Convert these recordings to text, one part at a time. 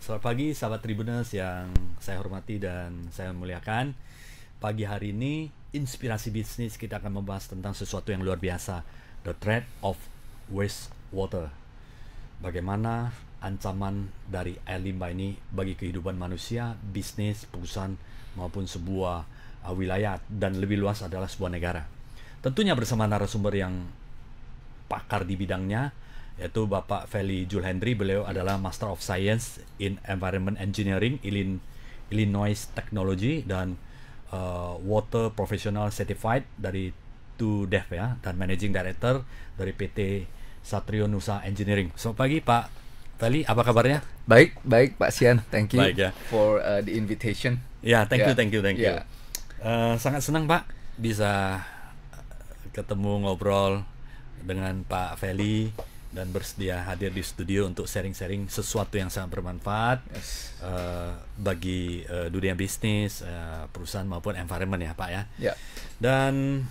Selamat pagi sahabat Tribuners yang saya hormati dan saya muliakan. Pagi hari ini Inspirasi Bisnis kita akan membahas tentang sesuatu yang luar biasa, the threat of wastewater. Bagaimana ancaman dari air limbah ini bagi kehidupan manusia, bisnis, perusahaan maupun sebuah wilayah, dan lebih luas adalah sebuah negara. Tentunya bersama narasumber yang pakar di bidangnya, yaitu Bapak Feli Julhendri. Beliau adalah Master of Science in Environment Engineering, Illinois Technology, dan Water Professional Certified dari 2DEF ya, dan Managing Director dari PT Satrio Nusa Engineering. Selamat pagi Pak Feli, apa kabarnya? Baik Pak Sian, thank you Baik, ya. for the invitation. Ya, thank you. Yeah. Sangat senang Pak bisa ketemu ngobrol dengan Pak Feli dan bersedia hadir di studio untuk sharing-sharing sesuatu yang sangat bermanfaat bagi dunia bisnis, perusahaan maupun environment ya Pak ya. Yeah. Dan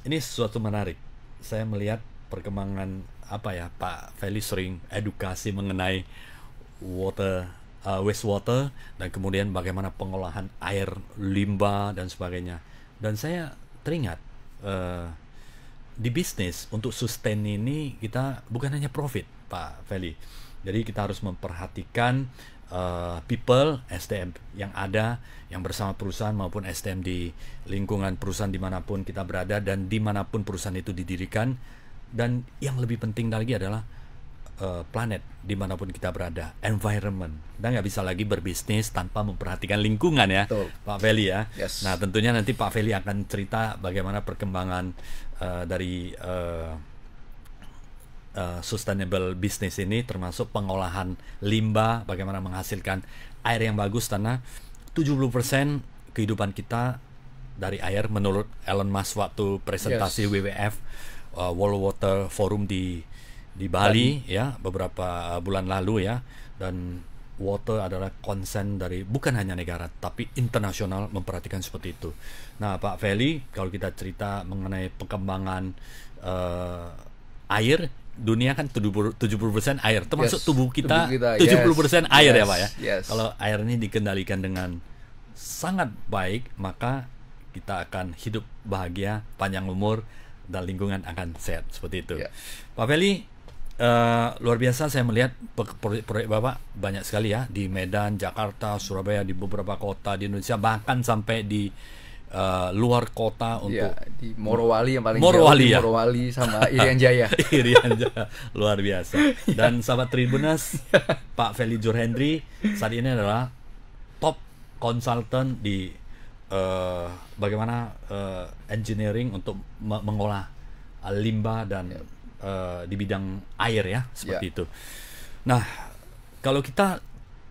ini sesuatu menarik. Saya melihat perkembangan Pak Feli sering edukasi mengenai wastewater dan kemudian bagaimana pengolahan air limbah dan sebagainya. Dan saya teringat di bisnis untuk sustain ini kita bukan hanya profit Pak Feli. Jadi kita harus memperhatikan people, SDM yang ada, yang bersama perusahaan maupun SDM di lingkungan perusahaan dimanapun kita berada dan dimanapun perusahaan itu didirikan. Dan yang lebih penting lagi adalah planet dimanapun kita berada, environment. Dan nggak bisa lagi berbisnis tanpa memperhatikan lingkungan ya. Betul. Pak Feli ya. Yes. Nah tentunya nanti Pak Feli akan cerita bagaimana perkembangan dari sustainable business ini, termasuk pengolahan limbah, bagaimana menghasilkan air yang bagus, karena 70% kehidupan kita dari air menurut Elon Musk waktu presentasi WWF, World Water Forum di Bali ya beberapa bulan lalu ya. Dan water adalah concern dari bukan hanya negara tapi internasional memperhatikan seperti itu. Nah Pak Feli, kalau kita cerita mengenai perkembangan air, dunia kan 70% air, termasuk tubuh kita 70% air ya Pak ya. Yes. Kalau air ini dikendalikan dengan sangat baik, maka kita akan hidup bahagia, panjang umur, dan lingkungan akan sehat seperti itu. Yeah. Pak Feli, luar biasa saya melihat proyek Bapak banyak sekali ya di Medan, Jakarta, Surabaya, di beberapa kota di Indonesia, bahkan sampai di luar kota untuk di Morowali yang paling Morowali, jauh, ya? Morowali sama Irian Jaya. Irian Jaya, luar biasa. Dan sahabat Tribuners, Pak Feli Julhendri saat ini adalah top consultant di bagaimana engineering untuk mengolah limbah dan di bidang air ya, seperti itu. Nah, kalau kita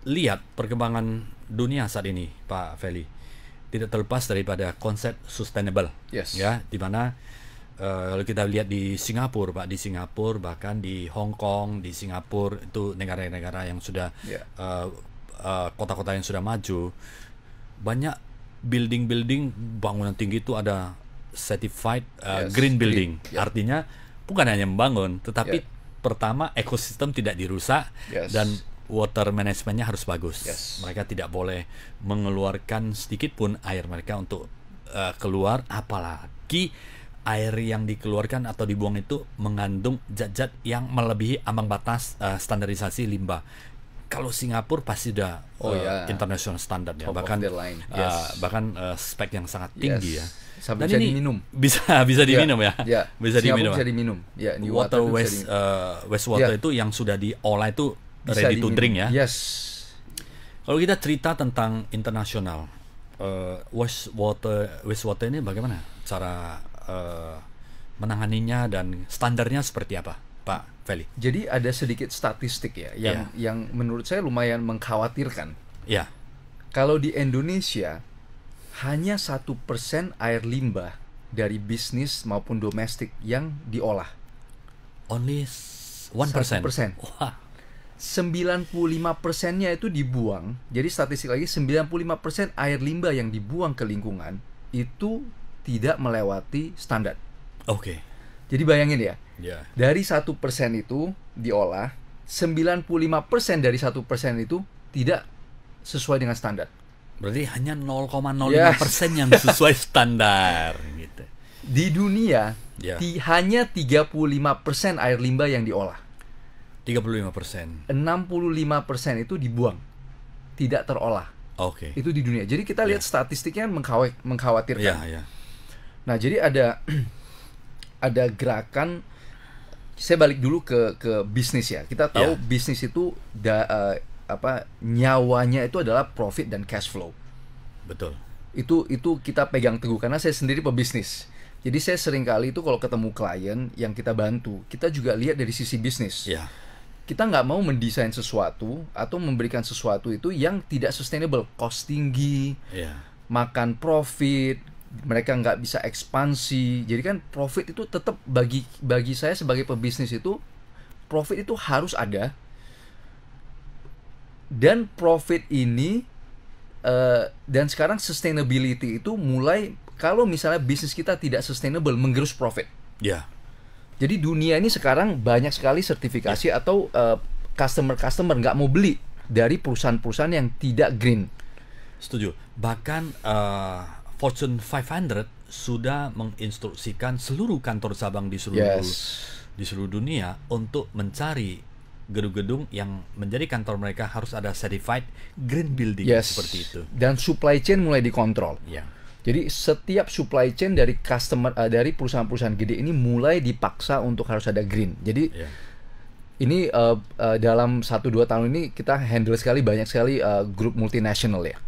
lihat perkembangan dunia saat ini, Pak Feli, tidak terlepas daripada konsep sustainable, ya, di mana kalau kita lihat di Singapura, Pak, di Singapura, bahkan di Hong Kong, di Singapura, itu negara-negara yang sudah kota-kota yang sudah maju, banyak building-building bangunan tinggi itu ada certified green building. Artinya bukan hanya membangun, tetapi pertama ekosistem tidak dirusak dan water managementnya harus bagus. Mereka tidak boleh mengeluarkan sedikit pun air mereka untuk keluar, apalagi air yang dikeluarkan atau dibuang itu mengandung zat-zat yang melebihi ambang batas standarisasi limbah. Kalau Singapura pasti sudah international standard ya, bahkan spek yang sangat tinggi ya. Sampai dan bisa ini diminum. Bisa diminum ya. Bisa diminum. Bisa diminum. Ya, water wastewater itu yang sudah diolah itu bisa ready to drink ya. Yes. Kalau kita cerita tentang internasional, wastewater ini bagaimana cara menanganinya dan standarnya seperti apa, Pak Feli? Jadi ada sedikit statistik ya yang menurut saya lumayan mengkhawatirkan. Ya. Kalau di Indonesia hanya 1% air limbah dari bisnis maupun domestik yang diolah. Only 1%. Wah. 95%-nya itu dibuang. Jadi statistik lagi 95% air limbah yang dibuang ke lingkungan itu tidak melewati standar. Oke. Jadi bayangin ya. Yeah. Dari 1% itu diolah, 95% dari 1% itu tidak sesuai dengan standar. Berarti hanya 0,05% yang sesuai standar gitu. Di dunia Ya. hanya 35% air limbah yang diolah. 35%. 65% itu dibuang, tidak terolah. Oke. Itu di dunia. Jadi kita lihat statistiknya mengkhawatirkan. Ya, ya. Nah, jadi ada gerakan. Saya balik dulu ke bisnis ya. Kita tahu bisnis itu nyawanya itu adalah profit dan cash flow. Betul. Itu kita pegang teguh karena saya sendiri pebisnis. Jadi saya sering kali itu kalau ketemu klien yang kita bantu, kita juga lihat dari sisi bisnis. Ya. Kita nggak mau mendesain sesuatu atau memberikan sesuatu itu yang tidak sustainable, cost tinggi, Ya. makan profit, mereka nggak bisa ekspansi. Jadi kan profit itu tetap bagi saya sebagai pebisnis itu profit itu harus ada. Dan profit ini dan sekarang sustainability itu mulai, kalau misalnya bisnis kita tidak sustainable, menggerus profit. Ya. Jadi dunia ini sekarang banyak sekali sertifikasi atau customer nggak mau beli dari perusahaan-perusahaan yang tidak green. Setuju. Bahkan Fortune 500 sudah menginstruksikan seluruh kantor cabang di seluruh dunia untuk mencari gedung-gedung yang menjadi kantor mereka harus ada certified green building seperti itu. Dan supply chain mulai dikontrol. Ya. Jadi setiap supply chain dari dari perusahaan-perusahaan gede ini mulai dipaksa untuk harus ada green. Jadi ini dalam 1-2 tahun ini kita handle banyak sekali grup multinasional ya.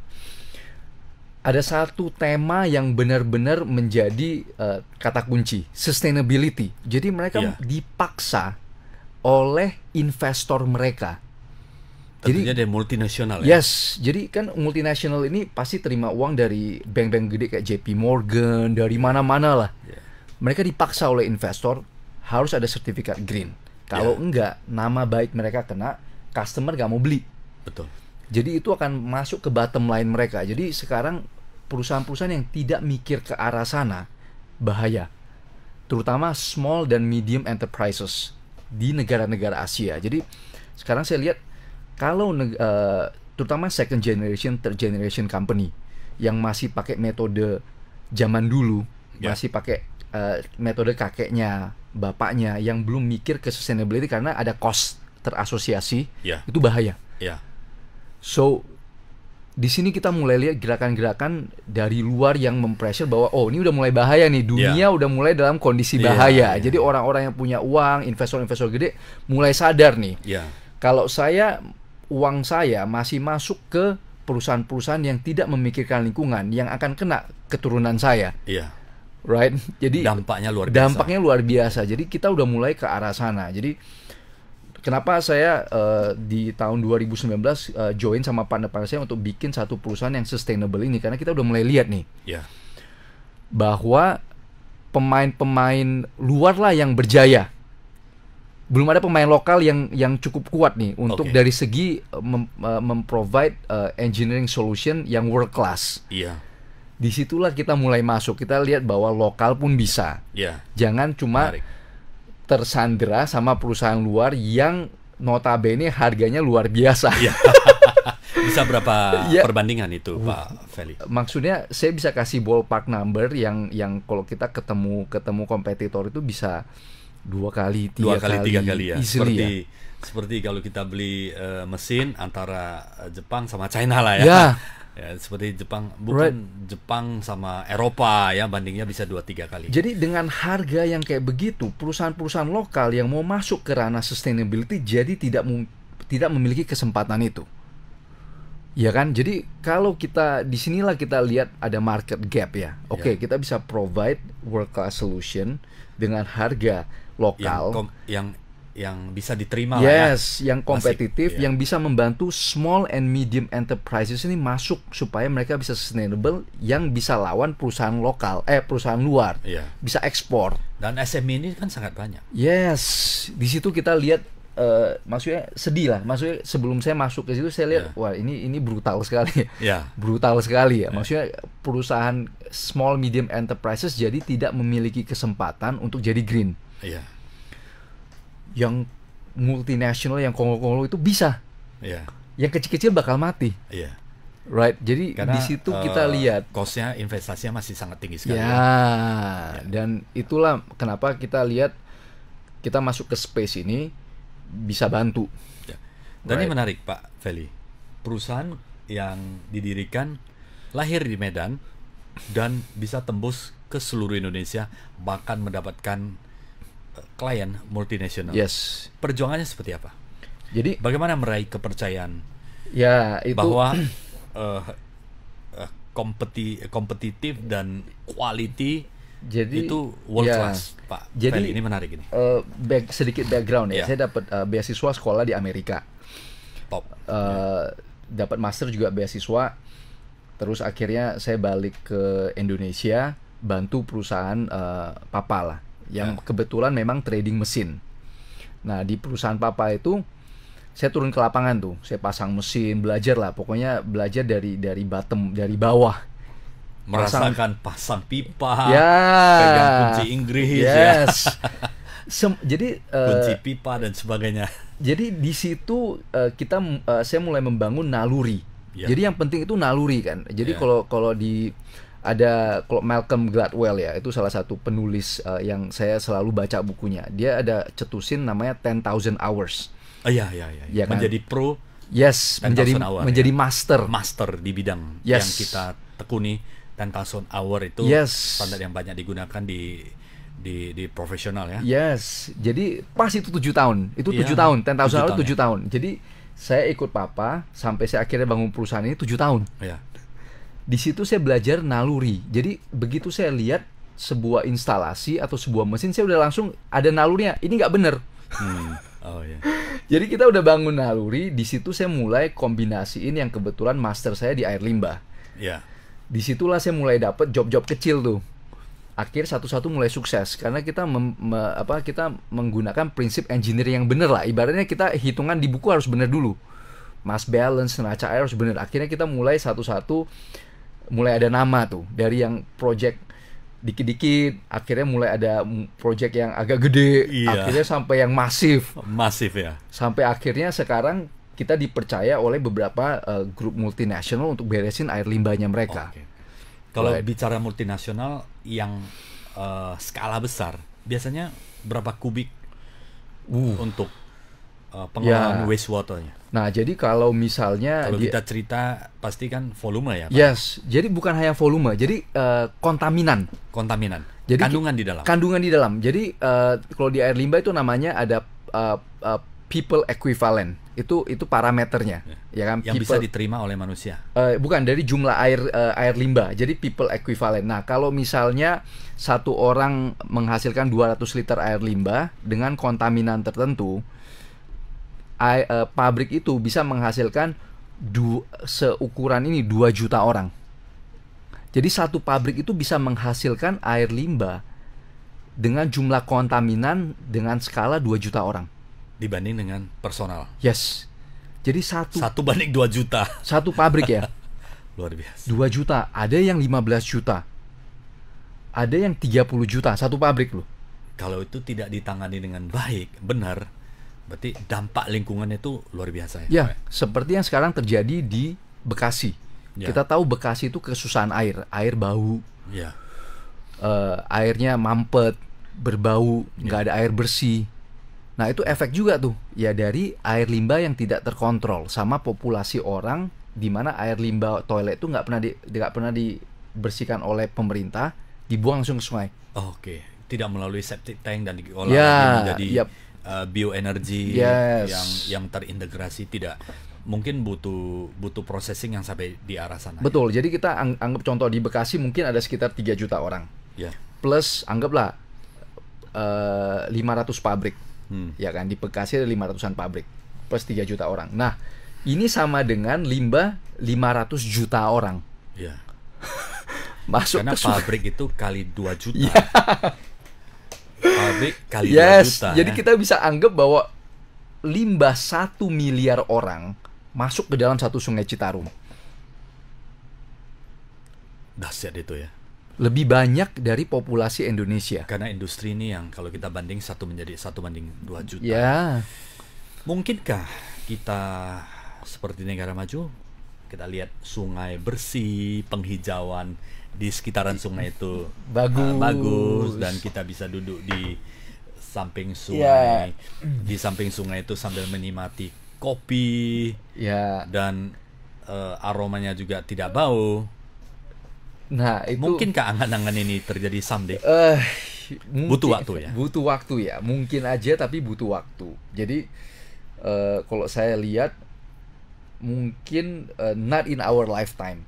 Ada satu tema yang benar-benar menjadi kata kunci, sustainability. Jadi mereka dipaksa oleh investor mereka. Tentunya dari multinasional ya? Yes, jadi kan multinasional ini pasti terima uang dari bank-bank gede kayak JP Morgan, dari mana-mana lah. Mereka dipaksa oleh investor harus ada sertifikat green. Kalau enggak, nama baik mereka kena, customer gak mau beli. Betul. Jadi itu akan masuk ke bottom line mereka. Jadi sekarang perusahaan-perusahaan yang tidak mikir ke arah sana bahaya. Terutama small dan medium enterprises di negara-negara Asia. Jadi sekarang saya lihat kalau terutama second generation, third generation company yang masih pakai metode zaman dulu, masih pakai metode kakeknya, bapaknya, yang belum mikir ke sustainability karena ada cost terasosiasi, itu bahaya. So di sini kita mulai lihat gerakan-gerakan dari luar yang mempressure bahwa ini udah mulai bahaya nih, dunia udah mulai dalam kondisi bahaya. Jadi orang-orang yang punya uang, investor-investor gede mulai sadar nih. Kalau uang saya masih masuk ke perusahaan-perusahaan yang tidak memikirkan lingkungan, yang akan kena keturunan saya. Right? Jadi dampaknya luar biasa. Jadi kita udah mulai ke arah sana. Jadi kenapa saya di tahun 2019 join sama partner saya untuk bikin satu perusahaan yang sustainable ini, karena kita udah mulai lihat nih bahwa pemain-pemain luar lah yang berjaya. Belum ada pemain lokal yang cukup kuat nih untuk dari segi memprovide engineering solution yang world class. Disitulah kita mulai masuk. Kita lihat bahwa lokal pun bisa. Jangan cuma tersandera sama perusahaan luar yang notabene harganya luar biasa. Bisa berapa perbandingan itu, Pak Feli? Maksudnya saya bisa kasih ballpark number yang kalau kita ketemu kompetitor itu bisa 2 kali, 3 kali ya. Seperti kalau kita beli mesin antara Jepang sama China lah ya. Seperti Jepang, Jepang sama Eropa ya, bandingnya bisa 2-3 kali. Jadi dengan harga yang kayak begitu, perusahaan-perusahaan lokal yang mau masuk ke ranah sustainability jadi tidak memiliki kesempatan itu. Ya kan? Jadi kalau disinilah kita lihat ada market gap ya. Kita bisa provide world class solution dengan harga lokal yang bisa diterima lah ya. Yang kompetitif, yang bisa membantu small and medium enterprises ini masuk supaya mereka bisa sustainable, yang bisa lawan perusahaan lokal, perusahaan luar, bisa ekspor. Dan SME ini kan sangat banyak. Di situ kita lihat, maksudnya sedih lah. Maksudnya sebelum saya masuk ke situ saya lihat, wah ini brutal sekali. Brutal sekali ya. Maksudnya perusahaan small medium enterprises jadi tidak memiliki kesempatan untuk jadi green. Yang multinasional yang konglo-konglo itu bisa. yang kecil-kecil bakal mati. Iya. Right, jadi Karena di situ kita lihat cost-nya, investasinya masih sangat tinggi sekali. ya, dan itulah kenapa kita lihat kita masuk ke space ini bisa bantu. Ya. Dan ini Right. menarik Pak Feli. Perusahaan yang didirikan lahir di Medan dan bisa tembus ke seluruh Indonesia, bahkan mendapatkan klien multinasional. Yes. Perjuangannya seperti apa? Jadi Bagaimana meraih kepercayaan ya itu bahwa kompetitif dan quality jadi itu world ya, class, Pak jadi Feli. Ini menarik ini. sedikit background ya. Ya. Saya dapat beasiswa sekolah di Amerika. Top. Dapat master juga beasiswa. Terus akhirnya saya balik ke Indonesia, bantu perusahaan papa lah, yang kebetulan memang trading mesin. Nah di perusahaan papa itu saya turun ke lapangan tuh, saya pasang mesin, belajar lah, pokoknya belajar dari bottom, dari bawah. Merasakan pasang pipa, Ya. pegang kunci Inggris, Yes. ya. Jadi Kunci pipa dan sebagainya. jadi di situ saya mulai membangun naluri. Ya. Jadi yang penting itu naluri kan. Jadi Ya. kalau Malcolm Gladwell ya, itu salah satu penulis yang saya selalu baca bukunya. Dia ada cetusin namanya 10,000 hours. Iya. Ya kan? Menjadi pro, Yes, 10,000 hour, menjadi ya. master. di bidang Yes. yang kita tekuni. 10,000 hour itu Yes. standar yang banyak digunakan di profesional ya. Yes, jadi pas itu 7 tahun. Itu 7 Iya, tahun, 10,000 hours 7 7 tahun. Jadi saya ikut papa sampai saya akhirnya bangun perusahaan ini 7 tahun. Iya. Di situ saya belajar naluri. Jadi begitu saya lihat sebuah instalasi atau sebuah mesin, saya udah langsung ada nalurinya. Ini nggak bener. Oh ya. Jadi kita udah bangun naluri. Di situ saya mulai kombinasiin yang kebetulan master saya di air limbah. Ya. Disitulah saya mulai dapet job-job kecil tuh. Akhir satu-satu mulai sukses karena kita kita menggunakan prinsip engineering yang bener lah. Ibaratnya kita hitungan di buku harus bener dulu. Mass balance, neraca air harus bener. Akhirnya kita mulai satu-satu mulai ada nama tuh, dari yang project dikit-dikit, akhirnya mulai ada project yang agak gede, Iya. akhirnya sampai yang masif, Masif ya. sampai akhirnya sekarang kita dipercaya oleh beberapa grup multinasional untuk beresin air limbahnya mereka. Oke. Kalau Right. bicara multinasional yang skala besar, biasanya berapa kubik untuk pengolahan Ya. wastewater-nya? Nah, jadi kalau misalnya Kalau kita cerita pasti kan volume ya, Pak? yes, jadi bukan hanya volume, jadi kontaminan. Kontaminan. Jadi Kandungan di dalam. Kandungan di dalam. Jadi kalau di air limbah itu namanya ada people equivalent. Itu parameternya, ya kan? Yang bisa diterima oleh manusia. Bukan dari jumlah air limbah. Jadi people equivalent. Nah, kalau misalnya satu orang menghasilkan 200 liter air limbah dengan kontaminan tertentu, pabrik itu bisa menghasilkan seukuran ini 2 juta orang. Jadi satu pabrik itu bisa menghasilkan air limbah dengan jumlah kontaminan dengan skala 2 juta orang. Dibanding dengan personal. Yes. Jadi 1 banding 2 juta. satu pabrik ya. Luar biasa. 2 juta, ada yang 15 juta. Ada yang 30 juta satu pabrik loh. Kalau itu tidak ditangani dengan baik, benar, berarti dampak lingkungannya itu luar biasa ya. Ya, Pak? seperti yang sekarang terjadi di Bekasi. Ya. Kita tahu Bekasi itu kesusahan air bau, Ya. airnya mampet, berbau, nggak ada air bersih. Nah itu efek juga tuh, ya dari air limbah yang tidak terkontrol sama populasi orang, di mana air limbah toilet itu nggak pernah dibersihkan oleh pemerintah, dibuang langsung ke sungai. Oke, tidak melalui septic tank dan diolah Ya, lagi menjadi yap. bioenergi Yes. yang terintegrasi, tidak. Mungkin butuh processing yang sampai di arah sana. Betul, jadi kita anggap contoh di Bekasi mungkin ada sekitar 3 juta orang. Ya. Plus anggaplah 500 pabrik. Ya kan, di Bekasi ada 500-an pabrik. Plus 3 juta orang. Nah, ini sama dengan limbah 500 juta orang. Ya. Masuk Karena ke sungai. pabrik itu kali 2 juta. Ya. Pabrik kali 2 Yes, juta. jadi ya. kita bisa anggap bahwa limbah 1 miliar orang masuk ke dalam satu sungai Citarum. Dahsyat itu ya. Lebih banyak dari populasi Indonesia. Karena industri ini yang kalau kita banding 1 banding 2 juta. Ya, Mungkinkah kita seperti negara maju, kita lihat sungai bersih, penghijauan di sekitaran sungai itu bagus, dan kita bisa duduk di samping sungai, di samping sungai itu sambil menikmati kopi, dan aromanya juga tidak bau. Nah, itu mungkinkah angan-angan ini terjadi someday? Butuh waktu ya. Butuh waktu ya. Mungkin aja, tapi butuh waktu. Jadi kalau saya lihat mungkin not in our lifetime.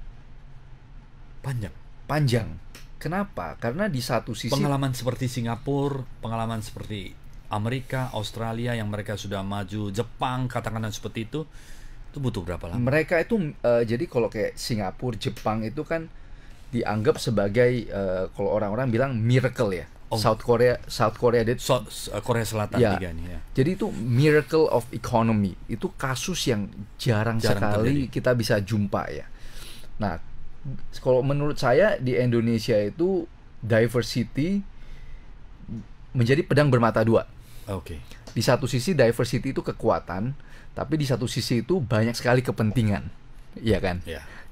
Panjang. Kenapa? Karena di satu sisi pengalaman seperti Singapura, pengalaman seperti Amerika, Australia yang mereka sudah maju, Jepang katakanlah seperti itu butuh berapa lama? Mereka itu jadi kalau kayak Singapura, Jepang itu kan dianggap sebagai kalau orang-orang bilang miracle ya. South Korea Korea Selatan juga nih ya. Jadi itu miracle of economy. Itu kasus yang jarang sekali terjadi. Kita bisa jumpa ya. Nah, kalau menurut saya di Indonesia itu diversity menjadi pedang bermata dua. Di satu sisi diversity itu kekuatan, tapi di satu sisi itu banyak sekali kepentingan, iya kan?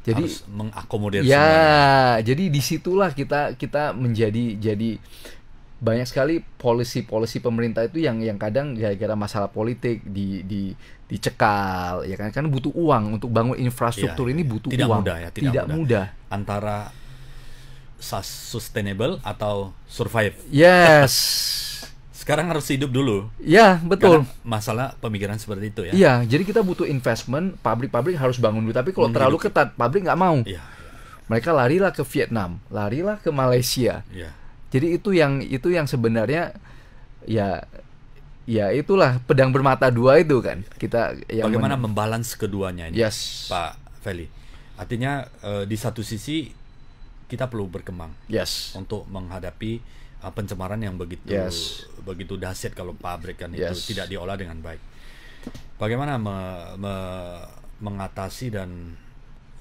Jadi harus mengakomodir semuanya. Jadi disitulah kita menjadi banyak sekali polisi pemerintah itu yang kadang gara-gara masalah politik dicekal, ya kan? Karena butuh uang untuk bangun infrastruktur ini butuh tidak uang. Mudah ya, tidak mudah. Antara sustainable atau survive. Yes. Sekarang harus hidup dulu. Ya, betul. Karena masalah pemikiran seperti itu ya. Iya, jadi kita butuh investment, pabrik harus bangun dulu. Tapi kalau terlalu ketat, pabrik nggak mau. Mereka larilah ke Vietnam, larilah ke Malaysia. Jadi itu yang sebenarnya ya itulah pedang bermata dua itu kan. Kita yang bagaimana membalans keduanya ini, Pak Feli. Artinya di satu sisi kita perlu berkembang untuk menghadapi pencemaran yang begitu dahsyat kalau pabrik kan itu tidak diolah dengan baik. Bagaimana mengatasi dan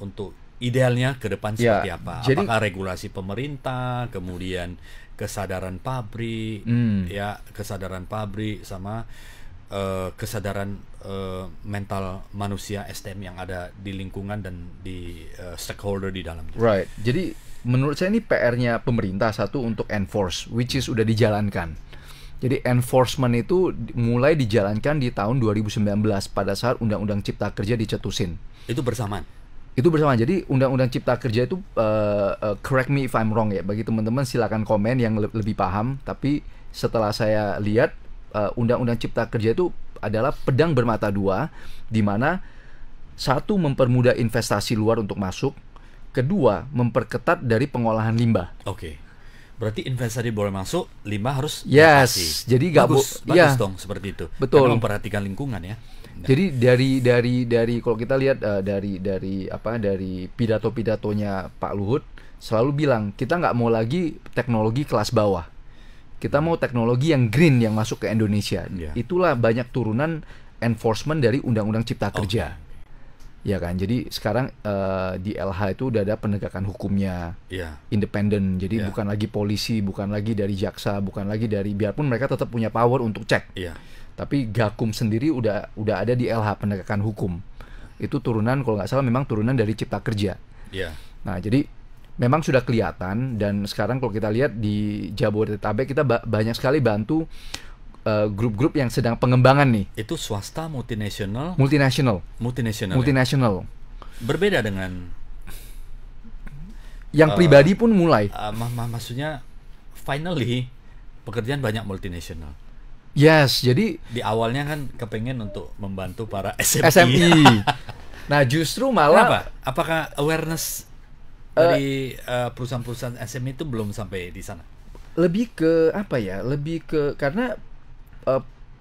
untuk idealnya ke depan seperti apa? Apakah regulasi pemerintah, kemudian kesadaran pabrik, kesadaran pabrik sama kesadaran mental manusia STM yang ada di lingkungan dan di stakeholder di dalam. Right. Jadi menurut saya ini PR-nya pemerintah satu untuk enforce, which is udah dijalankan. Jadi enforcement itu mulai dijalankan di tahun 2019 pada saat Undang-Undang Cipta Kerja dicetusin. Itu bersamaan. Jadi Undang-Undang Cipta Kerja itu correct me if I'm wrong ya. Bagi teman-teman silakan komen yang lebih paham. Tapi setelah saya lihat Undang-Undang Cipta Kerja itu adalah pedang bermata dua, di mana satu mempermudah investasi luar untuk masuk, kedua memperketat dari pengolahan limbah. Berarti investasi boleh masuk, limbah harus jadi bagus dong seperti itu. Betul. Karena memperhatikan lingkungan ya. Jadi dari kalau kita lihat dari pidato-pidatonya Pak Luhut selalu bilang kita nggak mau lagi teknologi kelas bawah, kita mau teknologi yang green yang masuk ke Indonesia. Itulah banyak turunan enforcement dari Undang-Undang Cipta Kerja. Ya kan, jadi sekarang di LH itu udah ada penegakan hukumnya, independen. Jadi bukan lagi polisi, bukan lagi dari jaksa, bukan lagi dari, biarpun mereka tetap punya power untuk cek. Tapi Gakum sendiri udah ada di LH penegakan hukum. Itu turunan kalau nggak salah memang turunan dari Cipta Kerja. Nah jadi memang sudah kelihatan, dan sekarang kalau kita lihat di Jabodetabek kita banyak sekali bantu grup-grup yang sedang pengembangan nih. Itu swasta, multinasional. Berbeda dengan yang pribadi pun mulai. Maksudnya finally pekerjaan banyak multinasional. Jadi di awalnya kan kepengen untuk membantu para SMI. Nah justru malah kenapa? Apakah awareness dari perusahaan-perusahaan SMI itu belum sampai di sana? Lebih ke karena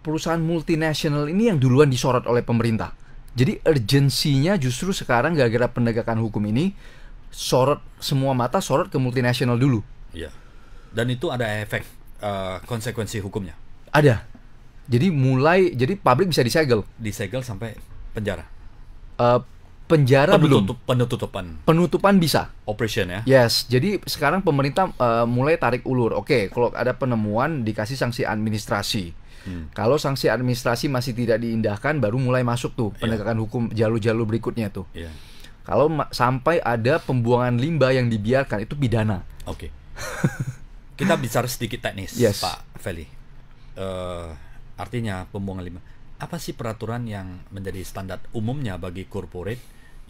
perusahaan multinasional ini yang duluan disorot oleh pemerintah. Jadi urgensinya justru sekarang gara-gara penegakan hukum ini semua mata sorot ke multinasional dulu. Dan itu ada efek konsekuensi hukumnya. Ada. Jadi pabrik bisa disegel sampai penjara. penjara belum. Penutupan bisa. operation ya. Yes, jadi sekarang pemerintah mulai tarik ulur. Oke, kalau ada penemuan dikasih sanksi administrasi. Kalau sanksi administrasi masih tidak diindahkan, baru mulai masuk tuh penegakan hukum jalur-jalur berikutnya tuh. Kalau sampai ada pembuangan limbah yang dibiarkan, itu pidana. Oke. Kita bicara sedikit teknis, Pak Feli. Artinya pembuangan limbah. Apa sih peraturan yang menjadi standar umumnya bagi corporate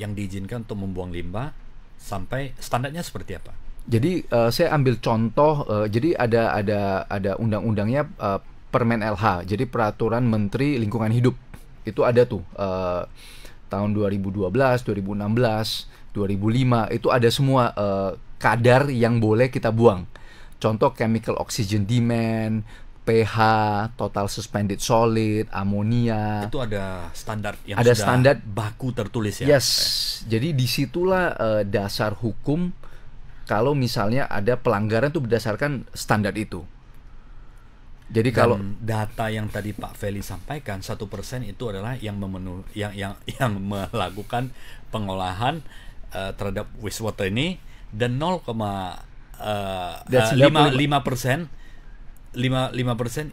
yang diizinkan untuk membuang limbah, sampai standarnya seperti apa? Jadi saya ambil contoh, jadi ada undang-undangnya, Permen LH, jadi Peraturan Menteri Lingkungan Hidup. Itu ada tuh tahun 2012, 2016, 2005, itu ada semua kadar yang boleh kita buang. Contoh chemical oxygen demand, pH, total suspended solid, amonia. Itu ada standar yang ada sudah standar baku tertulis ya. Yes. Jadi disitulah dasar hukum kalau misalnya ada pelanggaran itu berdasarkan standar itu. Jadi kalau data yang tadi Pak Feli sampaikan, 1% itu adalah yang memenuhi yang melakukan pengolahan terhadap wastewater ini, dan 0,5%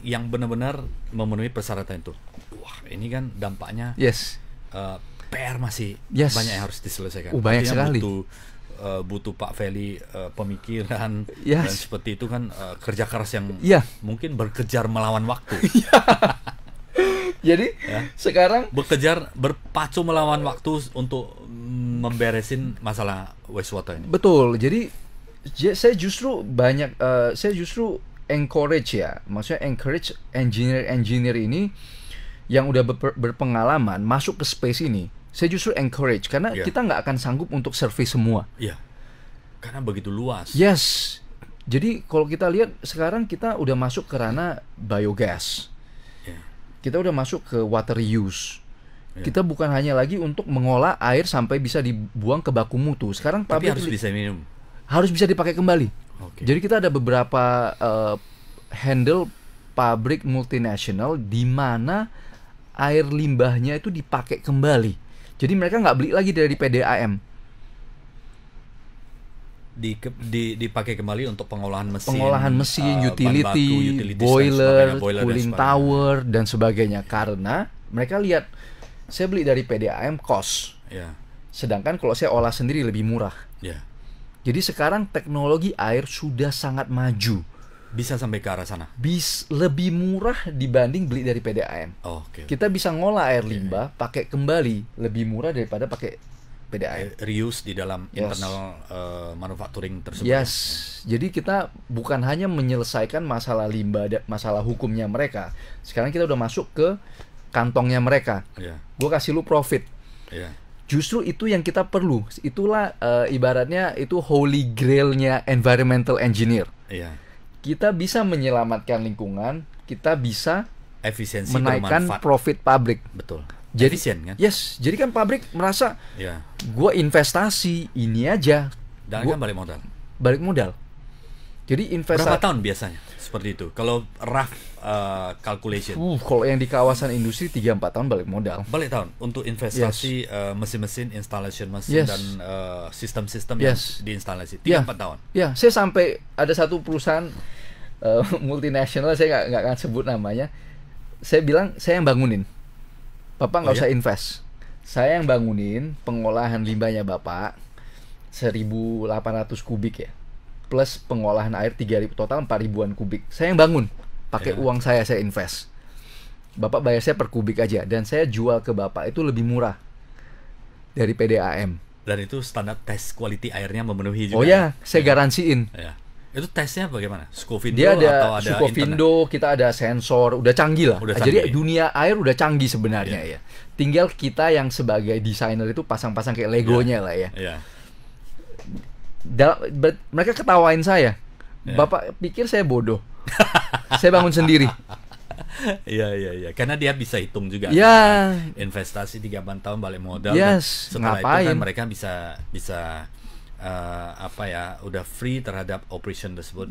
yang benar-benar memenuhi persyaratan itu. Wah, ini kan dampaknya PR masih banyak yang harus diselesaikan. Banyak sekali. Butuh Pak Feli pemikiran dan seperti itu kan, kerja keras yang mungkin berkejar melawan waktu. Jadi sekarang berpacu melawan waktu untuk memberesin masalah wastewater ini. Betul. Jadi saya justru encourage maksudnya encourage engineer ini yang udah berpengalaman masuk ke space ini. Saya justru encourage karena kita nggak akan sanggup untuk survei semua. Iya. Karena begitu luas. Yes. Jadi kalau kita lihat sekarang kita udah masuk ke ranah biogas. Kita udah masuk ke water reuse. Kita bukan hanya lagi untuk mengolah air sampai bisa dibuang ke baku mutu. Sekarang tapi harus bisa minum. Harus bisa dipakai kembali. Jadi kita ada beberapa handle pabrik multinasional di mana air limbahnya itu dipakai kembali. Jadi mereka nggak beli lagi dari PDAM. Dipakai kembali untuk pengolahan mesin, utility, boiler, cooling tower dan sebagainya. Karena mereka lihat, saya beli dari PDAM cost. Sedangkan kalau saya olah sendiri lebih murah. Jadi sekarang teknologi air sudah sangat maju. Bisa sampai ke arah sana. Lebih murah dibanding beli dari PDAM. Kita bisa ngolah air limbah, pakai kembali, lebih murah daripada pakai PDAM. Reuse di dalam internal manufacturing tersebut. Jadi kita bukan hanya menyelesaikan masalah limbah, masalah hukumnya mereka. Sekarang kita udah masuk ke kantongnya mereka. Gue kasih lu profit. Justru itu yang kita perlu. Itulah ibaratnya itu holy grailnya environmental engineer. Kita bisa menyelamatkan lingkungan, kita bisa efisiensi, menaikkan profit pabrik. Betul. Jadi efisien kan? Jadi kan pabrik merasa, gue investasi ini aja, dan kan balik modal. Jadi investasi berapa tahun biasanya seperti itu? Kalau rough calculation. Kalau yang di kawasan industri 3-4 tahun balik modal. Balik tahun untuk investasi mesin-mesin, installation mesin dan sistem-sistem yang diinstalasi 3-4 tahun. Saya sampai ada satu perusahaan multinasional, saya nggak akan sebut namanya. Saya bilang, saya yang bangunin. Bapak nggak usah invest. Saya yang bangunin pengolahan limbahnya Bapak 1.800 kubik plus pengolahan air 3.000, total 4.000-an kubik. Saya yang bangun, pakai uang saya invest. Bapak bayar saya per kubik aja, dan saya jual ke Bapak itu lebih murah dari PDAM. Dan itu standar tes quality airnya memenuhi juga. Saya garansiin. Itu tesnya bagaimana? Scovindo dia ada atau ada Scovindo, kita ada sensor, udah canggih lah. Jadi dunia air udah canggih sebenarnya Tinggal kita yang sebagai desainer itu pasang-pasang kayak Legonya lah mereka ketawain saya. Bapak pikir saya bodoh. Saya bangun sendiri. Karena dia bisa hitung juga. Investasi 3 tahun balik modal. Setelah itu kan mereka bisa udah free terhadap operation tersebut.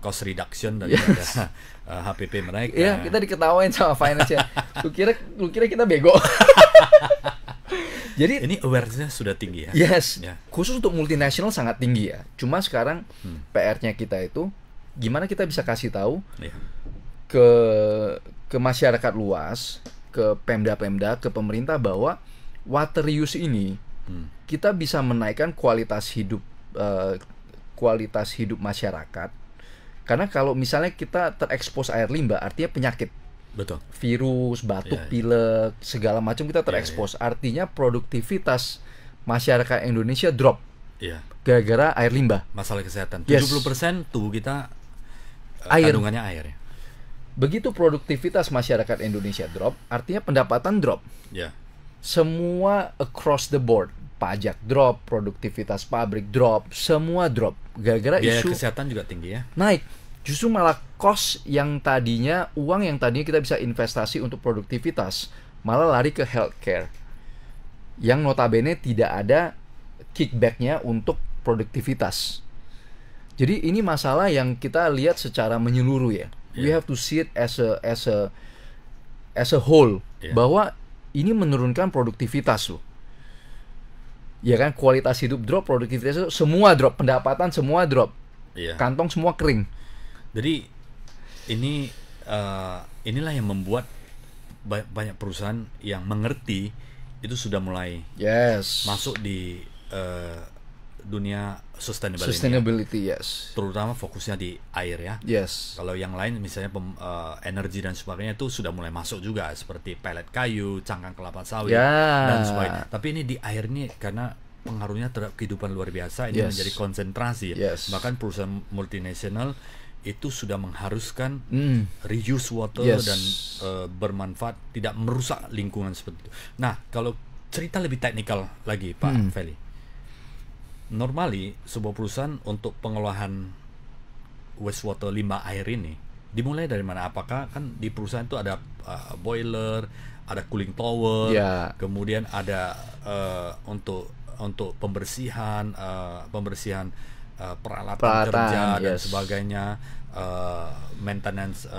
Cost reduction daripada HPP mereka. Kita diketawain sama finance. Lu kira kita bego. Jadi ini awareness-nya sudah tinggi ya. yes, Ya. khusus untuk multinasional sangat tinggi ya. Cuma sekarang PR-nya kita itu gimana kita bisa kasih tahu Ya. ke masyarakat luas, ke Pemda-Pemda, ke pemerintah bahwa water use ini kita bisa menaikkan kualitas hidup masyarakat. Karena kalau misalnya kita terekspos air limbah, artinya penyakit, Betul. virus, batuk, Iya, iya. pilek, segala macam kita terekspos. Artinya produktivitas masyarakat Indonesia drop Iya. gara-gara air limbah. Masalah kesehatan. Yes. 70% tubuh kita Air. kandungannya air ya. Begitu produktivitas masyarakat Indonesia drop, artinya pendapatan drop. Ya. Semua across the board, pajak drop, produktivitas pabrik drop, semua drop gara-gara Biaya isu kesehatan juga tinggi ya. naik. Justru malah cost yang tadinya, uang yang tadinya kita bisa investasi untuk produktivitas, malah lari ke healthcare yang notabene tidak ada kickbacknya untuk produktivitas. Jadi ini masalah yang kita lihat secara menyeluruh ya. We Yeah. have to see it as a whole, Yeah. bahwa ini menurunkan produktivitas loh. Ya kan, kualitas hidup drop, produktivitas semua drop, pendapatan semua drop, Iya. kantong semua kering. Jadi ini inilah yang membuat banyak perusahaan yang mengerti itu sudah mulai Yes. masuk di dunia sustainability. Sustainability, yes. Terutama fokusnya di air ya. Yes. Kalau yang lain misalnya energi dan sebagainya itu sudah mulai masuk juga seperti pelet kayu, cangkang kelapa sawit Ya. dan sebagainya. Tapi ini di air ini karena pengaruhnya terhadap kehidupan luar biasa, ini Yes. menjadi konsentrasi. Yes. Bahkan perusahaan multinasional itu sudah mengharuskan reuse water Yes. dan bermanfaat, tidak merusak lingkungan seperti itu. Nah, kalau cerita lebih teknikal lagi Pak Feli, normally sebuah perusahaan untuk pengolahan wastewater limbah air ini dimulai dari mana? Apakah kan di perusahaan itu ada boiler, ada cooling tower, Ya. kemudian ada untuk pembersihan peralatan kerja dan yes. sebagainya, maintenance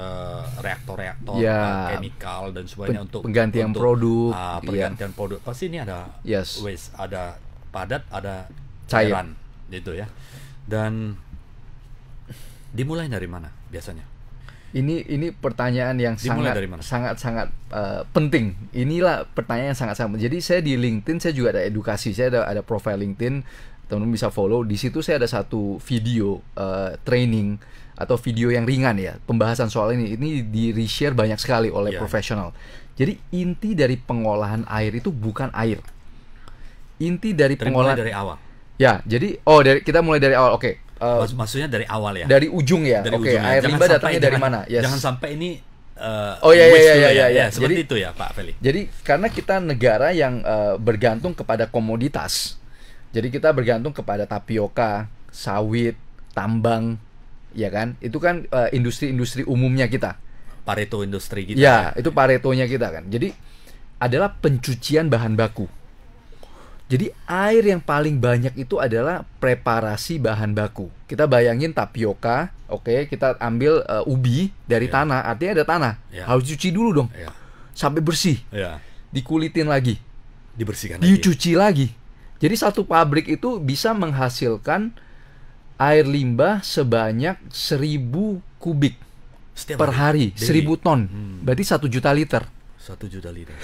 reaktor-reaktor, Ya. chemical dan sebagainya untuk penggantian produk, pergantian produk. Pasti ini ada Yes. waste, ada padat, ada Cair. cairan gitu ya. Dan dimulai dari mana biasanya? Ini pertanyaan yang Dimulai dari mana? sangat penting. Inilah pertanyaan yang sangat. Jadi saya di LinkedIn saya juga ada edukasi. Saya ada profile LinkedIn, teman-teman bisa follow. Di situ saya ada satu video training atau video yang ringan ya, pembahasan soal ini. Ini di reshare banyak sekali oleh Yeah. profesional. Jadi inti dari pengolahan air itu bukan air. Inti dari Mulai pengolahan dari awal. ya. Jadi kita mulai dari awal. Oke. Maksudnya dari awal ya. Dari ujung ya. Dari Oke, ujungnya. air Jangan limbah sampai- datangnya dari jangan- mana? Yes. Jangan sampai ini Oh, ya, waste ya, dulu ya, ya. seperti Jadi- itu ya Pak Feli. Jadi karena kita negara yang bergantung kepada komoditas. Jadi kita bergantung kepada tapioka, sawit, tambang, ya kan? Itu kan industri-industri umumnya kita. Pareto industri kita. Ya, itu paretonya kita kan. Jadi adalah pencucian bahan baku. Jadi air yang paling banyak itu adalah preparasi bahan baku. Kita bayangin tapioka, oke, kita ambil ubi dari Ya. tanah, artinya ada tanah. Ya. Harus cuci dulu dong. Ya. Sampai bersih. Ya. Dikulitin lagi. Dibersihkan lagi. Dicuci lagi. Jadi satu pabrik itu bisa menghasilkan air limbah sebanyak 1.000 kubik Setiap per hari, Daily. 1.000 ton. Berarti 1 juta liter. 1 juta liter.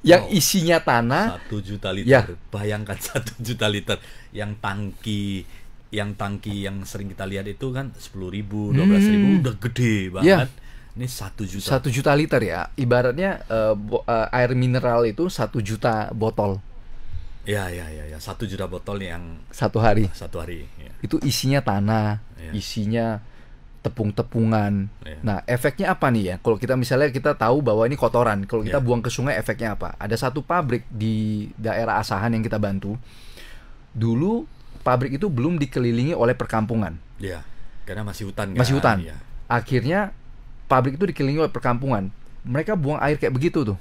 Yang Wow. isinya tanah, 1 juta liter. Ya. Bayangkan 1 juta liter. Yang tangki yang sering kita lihat itu kan 10.000, 12.000 udah gede banget. Ini 1 juta. 1 juta liter ya. Ibaratnya air mineral itu 1 juta botol Ya. 1 juta botol yang satu hari. satu hari. Ya. Itu isinya tanah, Ya. isinya tepung-tepungan. Ya. Nah, efeknya apa nih ya? Kalau kita misalnya kita tahu bahwa ini kotoran, kalau kita Ya. buang ke sungai efeknya apa? Ada satu pabrik di daerah Asahan yang kita bantu. Dulu pabrik itu belum dikelilingi oleh perkampungan. Ya. Karena masih hutan kan. Masih hutan. Ya. Akhirnya pabrik itu dikelilingi oleh perkampungan. Mereka buang air kayak begitu tuh.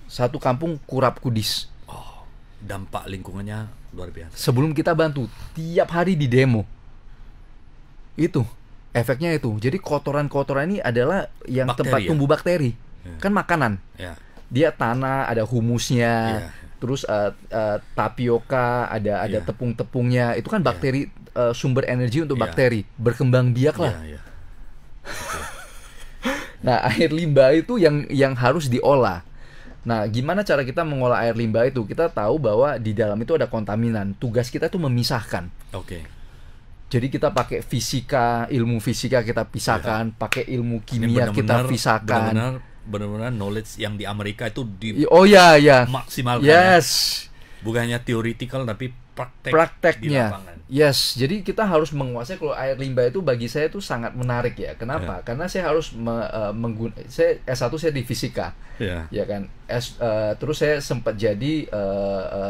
Satu kampung kurap kudis. Oh, dampak lingkungannya luar biasa. Sebelum kita bantu, tiap hari di demo. Itu efeknya itu. Jadi kotoran-kotoran ini adalah yang Bakteri tempat ya? tumbuh bakteri. Ya. Kan makanan. Ya. Dia tanah, ada humusnya. Ya. terus tapioka, ada Iya. tepung-tepungnya. Itu kan bakteri, sumber energi untuk Iya. bakteri. Berkembang biak lah. Iya, iya. Nah, air limbah itu yang harus diolah. Nah, gimana cara kita mengolah air limbah itu? Kita tahu bahwa di dalam itu ada kontaminan. Tugas kita tuh memisahkan. Oke. Jadi kita pakai fisika, ilmu fisika kita pisahkan, pakai ilmu Ini kimia kita pisahkan. benar-benar knowledge yang di Amerika itu Oh ya, ya. dimaksimalkan. Yes. Ya. Bukan hanya theoretical tapi praktek di Prakteknya. lapangan. Yes, jadi kita harus menguasai. Kalau air limbah itu bagi saya itu sangat menarik ya. Kenapa? Karena saya harus saya S1 saya di fisika. Ya. Ya kan. Terus saya sempat jadi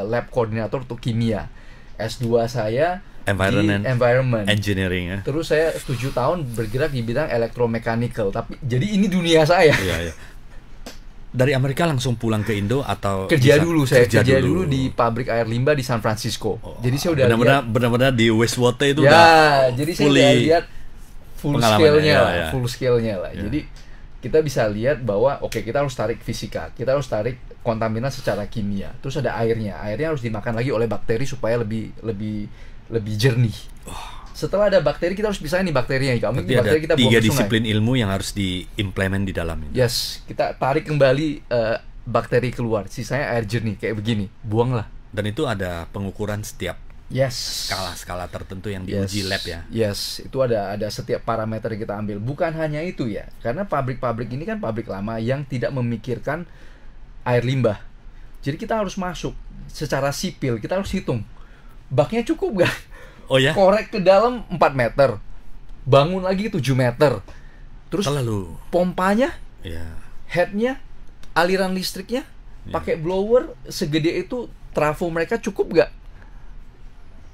lab koordinator untuk kimia. S2 saya Environment. di environment. Engineering ya. Terus saya 7 tahun bergerak di bidang elektromechanical. Tapi jadi ini dunia saya. Iya, iya. Dari Amerika langsung pulang ke Indo atau Kerja dulu, saya kerja dulu dulu di pabrik air limbah di San Francisco. Jadi saya udah benar-benar di wastewater itu ya, udah jadi saya fully udah lihat full pengalamannya, scale-nya ya, lah, ya. full scale-nya lah. Ya. Jadi kita bisa lihat bahwa oke, kita harus tarik fisika, kita harus tarik kontaminan secara kimia. Terus ada airnya. Airnya harus dimakan lagi oleh bakteri supaya lebih jernih. Setelah ada bakteri, kita harus pisahin nih bakterinya. Kamu Berarti ada bakteri kita buang 3 ke sungai. disiplin ilmu yang harus diimplement di dalamnya. Yes, kita tarik kembali bakteri keluar. Sisanya air jernih kayak begini. Buanglah. Dan itu ada pengukuran setiap Yes. skala-skala tertentu yang diuji lab ya. Yes, itu ada setiap parameter yang kita ambil. Bukan hanya itu ya, karena pabrik-pabrik ini kan pabrik lama yang tidak memikirkan air limbah. Jadi kita harus masuk secara sipil, kita harus hitung baknya cukup gak? Oh ya? Korek ke dalam 4 meter, bangun lagi 7 meter, terus Terlalu. pompanya, Ya. headnya, aliran listriknya, pakai blower segede itu, trafo mereka cukup gak?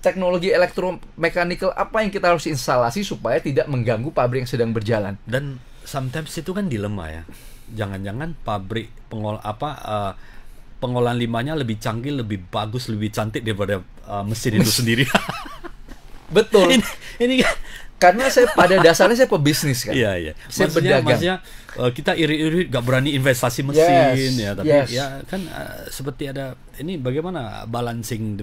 Teknologi elektromechanical apa yang kita harus instalasi supaya tidak mengganggu pabrik yang sedang berjalan. Dan sometimes itu kan dilema ya. Jangan-jangan pabrik pengolahan limbahnya lebih canggih, lebih bagus, lebih cantik daripada mesin itu sendiri. Betul. ini kan Karena saya pada dasarnya saya pebisnis kan. iya, iya. Saya Maksudnya berdagang. kita iri-iri gak berani investasi mesin Yes, ya, tapi yes. ya kan seperti ada ini bagaimana balancing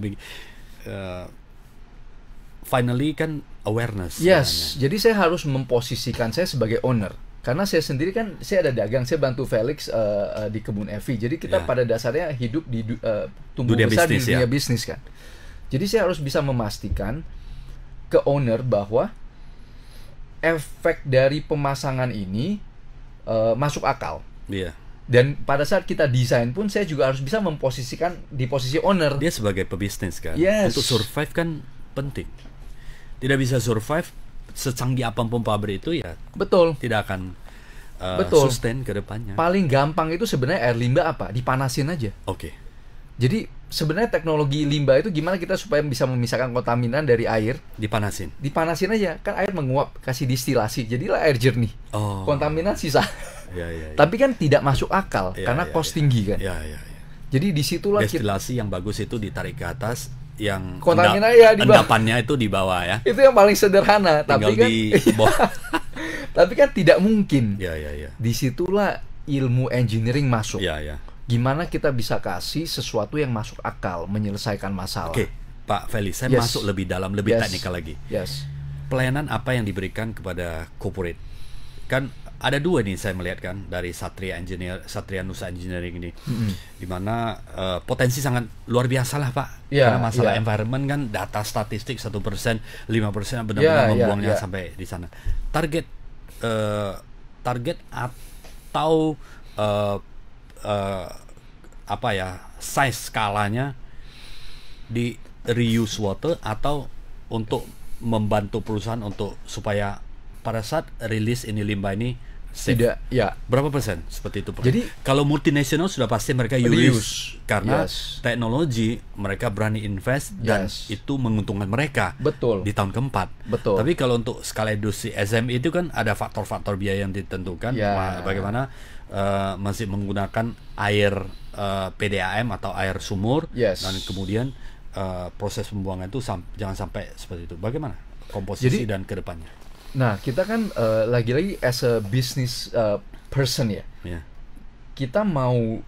finally kan awareness. Yes, jadi saya harus memposisikan saya sebagai owner. Karena saya sendiri kan, saya ada dagang, saya bantu Felix di kebun Evi. Jadi kita pada dasarnya hidup di tumbuh Dunia besar bisnis, di dunia ya. bisnis kan. Jadi saya harus bisa memastikan ke owner bahwa efek dari pemasangan ini masuk akal. Iya. Dan pada saat kita desain pun saya juga harus bisa memposisikan di posisi owner. Dia sebagai pebisnis kan. Yes. Untuk survive kan penting. Tidak bisa survive secanggih apapun pabrik itu ya Betul. tidak akan Betul. sustain ke depannya. Paling gampang itu sebenarnya air limbah apa? Dipanasin aja. Oke. Jadi sebenarnya teknologi limbah itu gimana kita supaya bisa memisahkan kontaminan dari air? Dipanasin. Dipanasin aja, kan air menguap, kasih distilasi, jadilah air jernih. Oh. Kontaminan sisa. Ya, ya, ya. Tapi kan tidak masuk akal Ya, karena ya, cost ya. tinggi kan. Ya, ya, ya. Jadi disitulah kita, Destilasi yang bagus itu ditarik ke atas, yang Kontaminan ya di bawah. endapannya itu di bawah ya. itu yang paling sederhana. Tinggal Tapi kan, di bawah. tapi kan tidak mungkin. Ya, ya, ya. Disitulah ilmu engineering masuk. Ya, ya. Gimana kita bisa kasih sesuatu yang masuk akal, menyelesaikan masalah. Oke, Pak Felix, saya Yes. masuk lebih dalam, lebih Yes. teknikal lagi. Yes. Pelayanan apa yang diberikan kepada corporate? Kan ada dua nih saya melihat kan dari Satria Nusa Engineering ini, di mana potensi sangat luar biasa lah Pak. Ya, Karena masalah ya. environment kan data statistik 1%, 5% benar-benar Ya, ya, membuangnya ya. sampai di sana. Target atau apa ya, size skalanya di reuse water atau untuk membantu perusahaan untuk supaya pada saat rilis ini limbah ini safe. Tidak, ya. Berapa persen seperti itu Pak? Jadi- kalau multinasional sudah pasti mereka Reuse. use karena Yes. teknologi mereka berani invest dan Yes. itu menguntungkan mereka Betul. di tahun keempat. Betul. Tapi kalau untuk skala industri SME itu kan ada faktor-faktor biaya yang ditentukan. Ya. Bagaimana masih menggunakan air PDAM atau air sumur Yes. dan kemudian proses pembuangan itu jangan sampai seperti itu. Bagaimana komposisi Jadi- dan kedepannya? Nah, kita kan lagi-lagi as a business person ya. Ya. Kita mau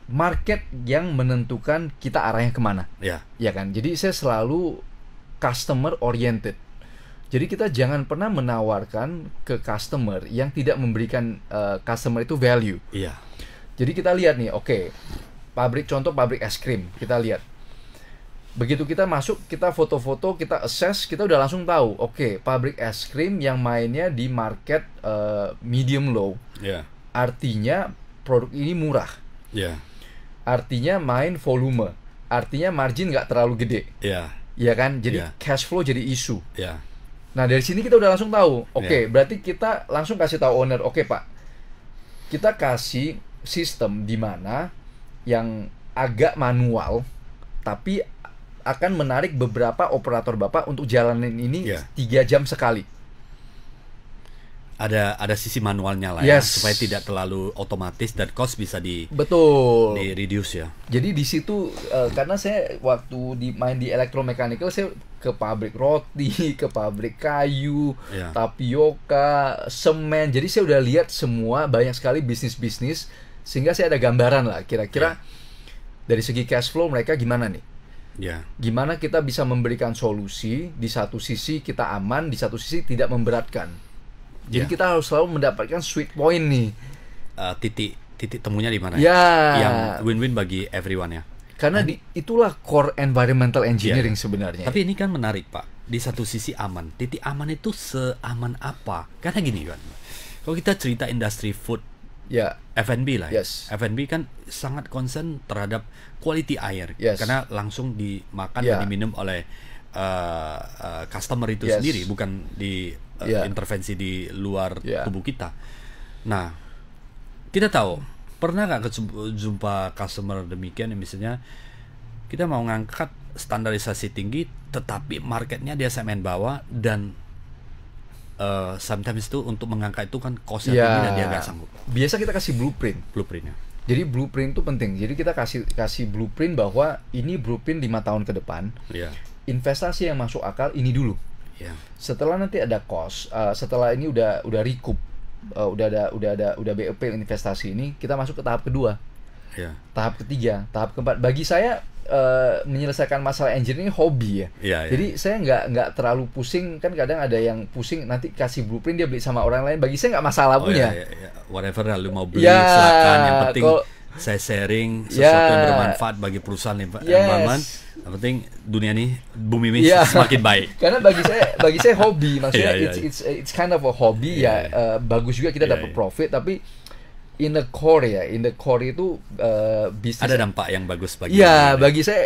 market yang menentukan kita arahnya kemana. Ya. Ya kan? Jadi saya selalu customer oriented. Jadi kita jangan pernah menawarkan ke customer yang tidak memberikan customer itu value. Iya. Jadi kita lihat nih, oke, contoh pabrik es krim, kita lihat. Begitu kita masuk, kita foto-foto, kita assess, kita udah langsung tahu, oke, pabrik es krim yang mainnya di market medium low. Ya. Artinya produk ini murah. Ya. Artinya main volume. Artinya margin nggak terlalu gede. Ya. Ya kan? Jadi Ya. cash flow jadi isu. Ya. Nah dari sini kita udah langsung tahu, oke, Ya. berarti kita langsung kasih tahu owner, oke Pak, kita kasih sistem di mana yang agak manual, tapi akan menarik beberapa operator Bapak untuk jalanin ini Ya. 3 jam sekali. Ada sisi manualnya lah Yes. ya, supaya tidak terlalu otomatis dan cost bisa di Betul. reduce ya. Jadi di situ karena saya waktu main di electromechanical, saya ke pabrik roti, ke pabrik kayu, Ya. tapioka, semen. Jadi saya udah lihat semua, banyak sekali bisnis-bisnis, sehingga saya ada gambaran lah kira-kira dari segi cash flow mereka gimana nih. Ya. Gimana kita bisa memberikan solusi, di satu sisi kita aman, di satu sisi tidak memberatkan. Jadi Ya. kita harus selalu mendapatkan sweet point nih. Titik temunya di mana? Ya. Yang win-win bagi everyone ya. Karena itulah core environmental engineering Ya. sebenarnya. Tapi ini kan menarik Pak. Di satu sisi aman. Titik aman itu seaman apa? Karena gini kan. Kalau kita cerita industri food, Ya, F&B lah ya. Yes. F&B kan sangat concern terhadap quality air. Yes. Karena langsung dimakan Ya. dan diminum oleh customer itu Yes. sendiri, bukan di Ya. intervensi di luar Ya. tubuh kita. Nah, kita tahu, pernah nggak jumpa customer demikian yang misalnya kita mau ngangkat standarisasi tinggi, tetapi marketnya dia segmen bawah dan sometimes itu untuk mengangkat itu kan cost-nya tinggi dan dia nggak sanggup biasa kita kasih blueprintnya. Jadi blueprint itu penting. Jadi kita kasih blueprint bahwa ini blueprint 5 tahun ke depan. Iya, Investasi yang masuk akal ini dulu. iya, Setelah nanti ada cost, setelah ini udah recoup, udah BEP investasi ini, kita masuk ke tahap kedua, iya, tahap ketiga, tahap keempat. Bagi saya menyelesaikan masalah engineering hobi ya. iya. Jadi saya nggak terlalu pusing, kan kadang ada yang pusing nanti kasih blueprint dia beli sama orang lain. Bagi saya nggak masalah punya. Iya. Whatever lah lu mau beli Ya, silakan. Yang penting kalau- saya sharing sesuatu Ya. yang bermanfaat bagi perusahaan Yes. environment. Yang penting dunia ini, bumi ini Iya. semakin baik. Karena bagi saya hobi, maksudnya Iya, iya, it's kind of a hobby Iya, ya. Bagus juga kita Iya, dapat iya. profit, tapi in the core itu bisnis. Ada dampak yang bagus bagi Iya, dunia. bagi saya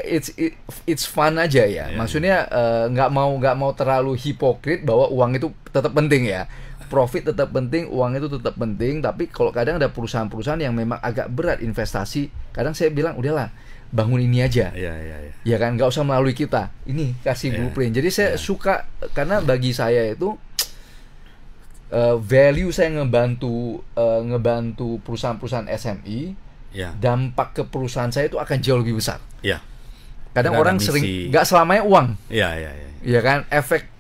it's fun aja ya. Iya, Maksudnya nggak mau terlalu hipokrit bahwa uang itu tetap penting ya. Profit tetap penting, uang itu tetap penting. Tapi kalau kadang ada perusahaan-perusahaan yang memang agak berat investasi, kadang saya bilang udahlah bangun ini aja. Iya, iya, iya. Ya kan, nggak usah melalui kita. Ini kasih Iya. blueprint. Jadi saya Iya. suka karena bagi saya itu value saya ngebantu perusahaan-perusahaan SME, Iya. dampak ke perusahaan saya itu akan jauh lebih besar. Iya. Kadang Karena orang ada sering misi. nggak selamanya uang, Iya, iya, iya. ya kan? Efek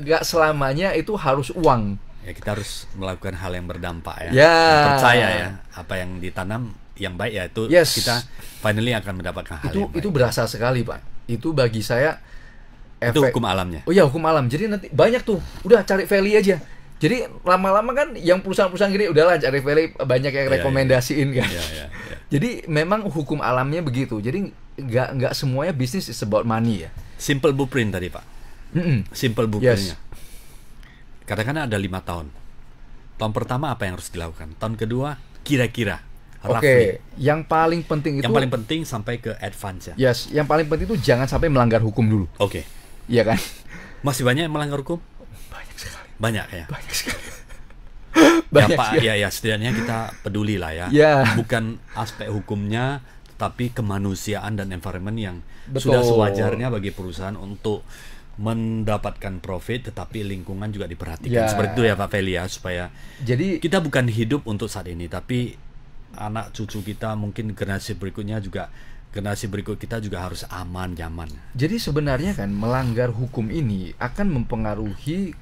nggak selamanya itu harus uang. Ya, kita harus melakukan hal yang berdampak ya. Ya. Dan percaya ya, apa yang ditanam yang baik ya itu Yes. kita finally akan mendapatkan hal yang baik. Itu berasa sekali Pak. Itu bagi saya Itu efek. hukum alamnya. Oh iya, hukum alam. Jadi nanti banyak tuh, udah cari value aja. Jadi lama-lama kan yang perusahaan-perusahaan gini udahlah cari value, banyak yang Iya, rekomendasiin kan. Iya, iya, iya. Jadi memang hukum alamnya begitu. Jadi nggak semuanya bisnis is about money ya. Simple blueprint tadi Pak. Mm-mm. Simple blueprintnya. Yes. Kadang-kadang ada 5 tahun. Tahun pertama apa yang harus dilakukan? Tahun kedua kira-kira. Oke, Roughly. yang paling penting itu Yang paling penting sampai ke advance ya. yes, yang paling penting itu jangan sampai melanggar hukum dulu. Oke. Iya kan? Masih banyak yang melanggar hukum? Banyak sekali. Banyak ya. Banyak sekali. Ya Banyak Pak, sekali. ya setidaknya kita peduli lah ya. Ya. Bukan aspek hukumnya, tapi kemanusiaan dan environment yang Betul. sudah sewajarnya bagi perusahaan untuk mendapatkan profit, tetapi lingkungan juga diperhatikan. Ya. Seperti itu ya Pak Feli ya, supaya Jadi kita bukan hidup untuk saat ini, tapi anak cucu kita mungkin generasi berikutnya juga, generasi berikut kita juga harus aman, nyaman. Jadi sebenarnya kan melanggar hukum ini akan mempengaruhi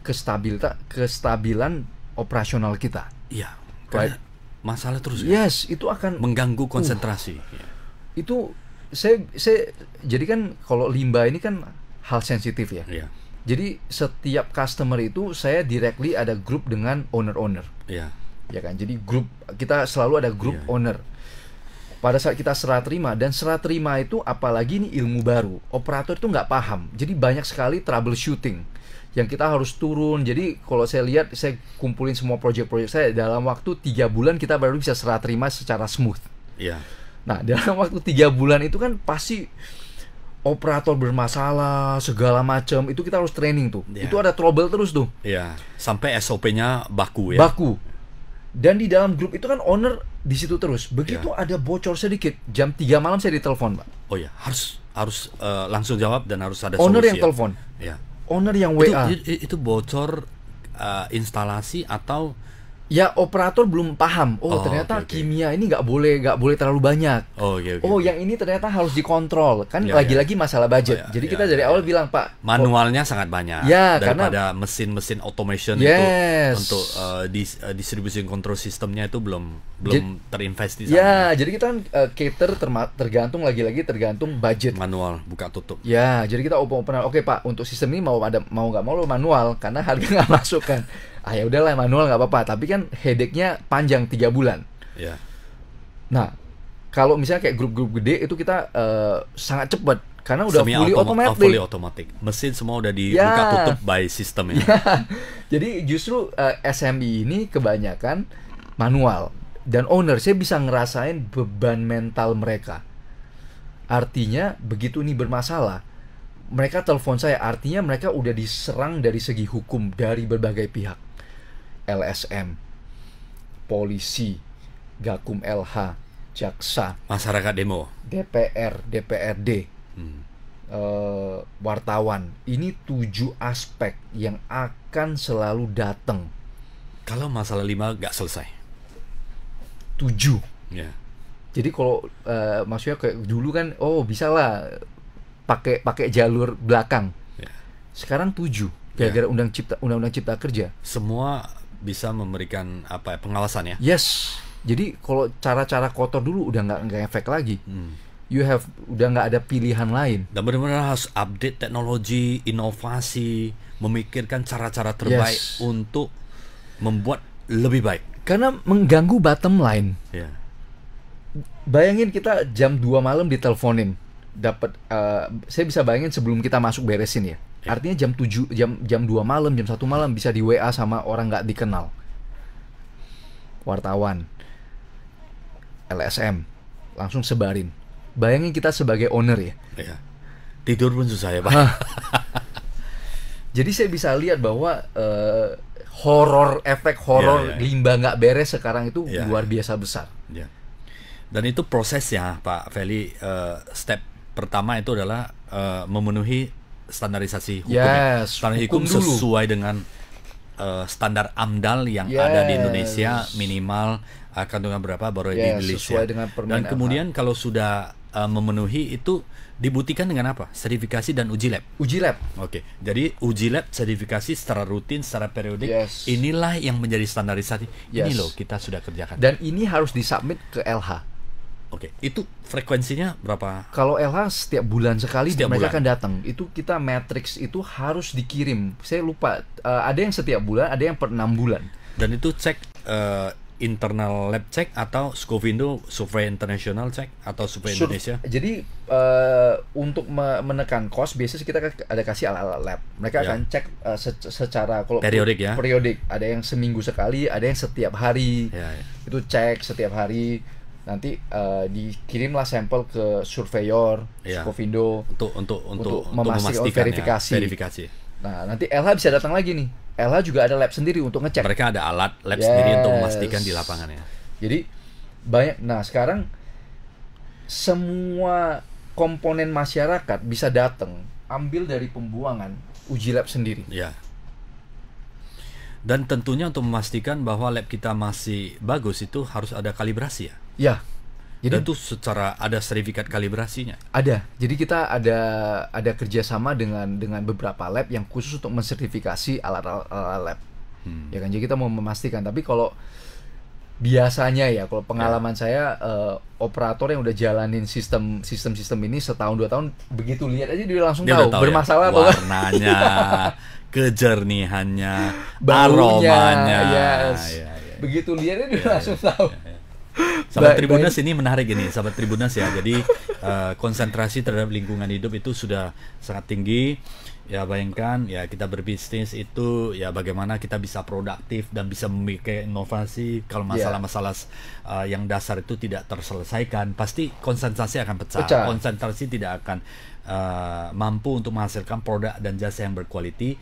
kestabilan operasional kita. Iya, Right. karena masalah terus kan? Yes, itu akan Mengganggu konsentrasi. itu saya jadi kan kalau limbah ini kan hal sensitif ya. Iya. Jadi setiap customer itu saya directly ada grup dengan owner-owner. Iya. Ya kan. Jadi grup kita selalu ada grup Iya. owner. Pada saat kita serah terima, dan serah terima itu apalagi ini ilmu baru. Operator itu nggak paham. Jadi banyak sekali troubleshooting yang kita harus turun. Jadi kalau saya lihat, saya kumpulin semua proyek-proyek saya dalam waktu 3 bulan kita baru bisa serah terima secara smooth. Iya. Nah, dalam waktu 3 bulan itu kan pasti operator bermasalah segala macam, itu kita harus training tuh. Yeah. Itu ada trouble terus tuh. Iya. Sampai SOP-nya baku ya. Baku. Dan di dalam grup itu kan owner di situ terus. Begitu ada bocor sedikit, jam 3 malam saya ditelepon, Pak. Oh ya, harus langsung jawab dan harus ada Owner solusi. yang telepon. Ya. Owner yang WA. Itu bocor instalasi atau Ya operator belum paham. Oh, ternyata oke. kimia ini nggak boleh terlalu banyak. oke. Oh, yang ini ternyata harus dikontrol. Kan Ya, lagi-lagi masalah budget. Oh, ya, Jadi ya, kita dari ya, awal ya. bilang, Pak, manualnya sangat banyak Ya, daripada mesin-mesin automation Yes. untuk distribusi control sistemnya itu belum terinvest di ya, sana. jadi kita kan cater tergantung lagi-lagi tergantung budget. Manual buka tutup. Ya, jadi kita open. Oke, Pak, untuk sistem ini mau nggak mau lo manual karena harga nggak masuk kan. Ya udahlah manual nggak apa-apa. Tapi kan headache-nya panjang 3 bulan. Ya. Nah, kalau misalnya kayak grup-grup gede itu kita sangat cepat karena udah fully automatic. Mesin semua udah dibuka tutup by system ya. Jadi justru SME ini kebanyakan manual. Dan owner, saya bisa ngerasain beban mental mereka. Artinya, begitu ini bermasalah, mereka telepon saya. Artinya mereka udah diserang dari segi hukum dari berbagai pihak. LSM, polisi, Gakum LH, jaksa, Masyarakat demo. DPR, DPRD, wartawan. Ini 7 aspek yang akan selalu datang. Kalau masalah 5 nggak selesai. 7. Ya. Jadi kalau maksudnya kayak dulu kan, bisa lah pakai jalur belakang. Ya. Sekarang 7 gara-gara undang-undang cipta kerja. Semua bisa memberikan pengawasan ya. Yes. Jadi kalau cara-cara kotor dulu udah nggak efek lagi. Udah nggak ada pilihan lain. Dan benar-benar harus update teknologi, inovasi, memikirkan cara-cara terbaik untuk membuat lebih baik. Karena mengganggu bottom line. Ya. Bayangin kita jam 2 malam diteleponin. Dapat saya bisa bayangin sebelum kita masuk beresin ya. Artinya jam 2 malam, jam 1 malam bisa di WA sama orang nggak dikenal. Wartawan, LSM, langsung sebarin. Bayangin kita sebagai owner ya. Ya. Tidur pun susah ya Pak. Jadi saya bisa lihat bahwa efek horor limbah nggak beres sekarang itu luar biasa besar. Ya. Dan itu prosesnya Pak Feli, step pertama itu adalah memenuhi standarisasi hukum. Standar hukum sesuai dengan standar AMDAL yang ada di Indonesia, minimal kandungan berapa baru di Indonesia. Dan kemudian kalau sudah memenuhi itu dibuktikan dengan apa? Sertifikasi dan uji lab. Uji lab. Oke. Jadi uji lab, sertifikasi secara rutin, secara periodik. Inilah yang menjadi standarisasi. Ini loh kita sudah kerjakan. Dan ini harus disubmit ke LH. Oke, itu frekuensinya berapa? Kalau LH setiap bulan sekali mereka akan datang. Itu kita matrix itu harus dikirim. Saya lupa, ada yang setiap bulan, ada yang per 6 bulan. Dan itu cek internal lab check atau Scovindo survei internasional check atau survei Indonesia. Jadi untuk menekan cost biasanya kita ada kasih alat-alat lab. Mereka akan cek secara kalau periodik. Ada yang seminggu sekali, ada yang setiap hari. Itu cek setiap hari. Nanti dikirimlah sampel ke surveyor, Scovindo untuk memastikan verifikasi. Nah, nanti LH bisa datang lagi nih. LH juga ada lab sendiri untuk ngecek. Mereka ada alat lab sendiri untuk memastikan di lapangan ya. Jadi banyak. Nah, sekarang semua komponen masyarakat bisa datang, ambil dari pembuangan, uji lab sendiri. Ya. Dan tentunya untuk memastikan bahwa lab kita masih bagus itu harus ada kalibrasi ya. Ya. Jadi dan itu secara ada sertifikat kalibrasinya. Ada. Jadi kita ada kerjasama dengan beberapa lab yang khusus untuk mensertifikasi alat lab. Ya kan. Jadi kita mau memastikan. Tapi kalau biasanya ya kalau pengalaman saya operator yang udah jalanin sistem ini setahun 2 tahun, begitu lihat aja dia langsung Dia tahu udah tahu bermasalah ya? atau enggak. Warnanya, kejernihannya, Baunya, aromanya. yes. Ya, ya. Begitu lihatnya dia langsung tahu. Sahabat Baik, Tribunas ini menarik ini, sahabat Tribunas ya. Jadi konsentrasi terhadap lingkungan hidup itu sudah sangat tinggi. Ya bayangkan ya kita berbisnis itu ya bagaimana kita bisa produktif dan bisa memiliki inovasi. Kalau masalah-masalah yang dasar itu tidak terselesaikan, pasti konsentrasi akan pecah. Konsentrasi tidak akan mampu untuk menghasilkan produk dan jasa yang berkualitas.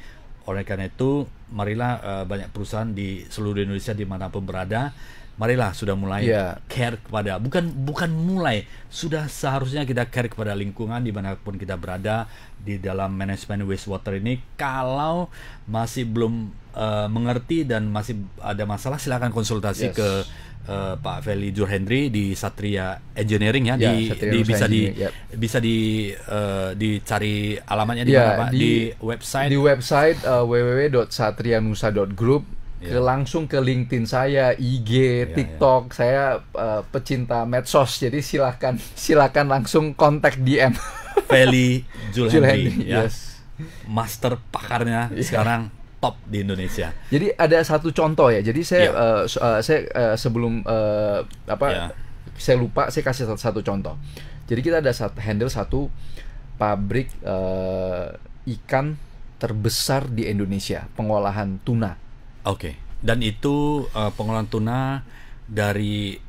Oleh karena itu, marilah banyak perusahaan di seluruh Indonesia dimanapun berada, marilah sudah mulai care kepada bukan mulai, sudah seharusnya kita care kepada lingkungan dimanapun kita berada di dalam manajemen wastewater ini. Kalau masih belum mengerti dan masih ada masalah, silakan konsultasi ke Pak Feli Jurhendri di Satria Engineering ya, bisa dicari alamatnya di mana Pak? Di website www.satrianusa.group. Langsung ke LinkedIn saya, IG, TikTok. Saya pecinta medsos, jadi silakan langsung kontak DM. Feli Jurhendri ya. Yes. Master pakarnya sekarang top di Indonesia. Jadi ada satu contoh ya. Jadi saya sebelum saya lupa, saya kasih satu contoh. Jadi kita ada handle satu pabrik ikan terbesar di Indonesia, pengolahan tuna. Oke. Dan itu pengolahan tuna dari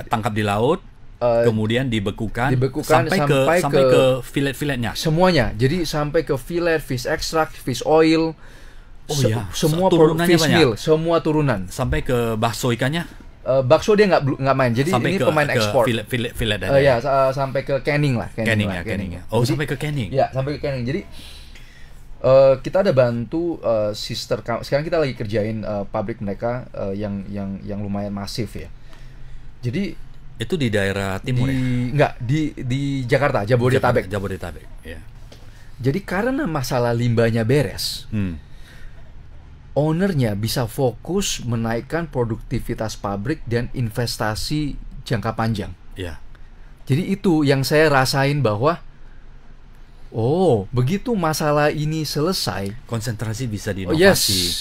tangkap di laut, kemudian dibekukan sampai ke filet-filetnya. Semuanya. Jadi sampai ke filet, fish extract, fish oil. Semua turunannya fish meal, semua turunan. Sampai ke bakso ikannya. Bakso dia nggak main. Jadi sampai ini pemain ekspor. Filet aja. Sampai ke canning lah. Canning. Oh, jadi, sampai ke canning. Ya, sampai ke canning. Jadi kita ada bantu sister. Sekarang kita lagi kerjain pabrik mereka yang lumayan masif ya. Jadi itu di daerah timur ya? Enggak, di Jakarta, Jabodetabek. Ya. Jadi karena masalah limbahnya beres, ownernya bisa fokus menaikkan produktivitas pabrik dan investasi jangka panjang. Ya. Jadi itu yang saya rasain bahwa begitu masalah ini selesai, konsentrasi bisa diinovasi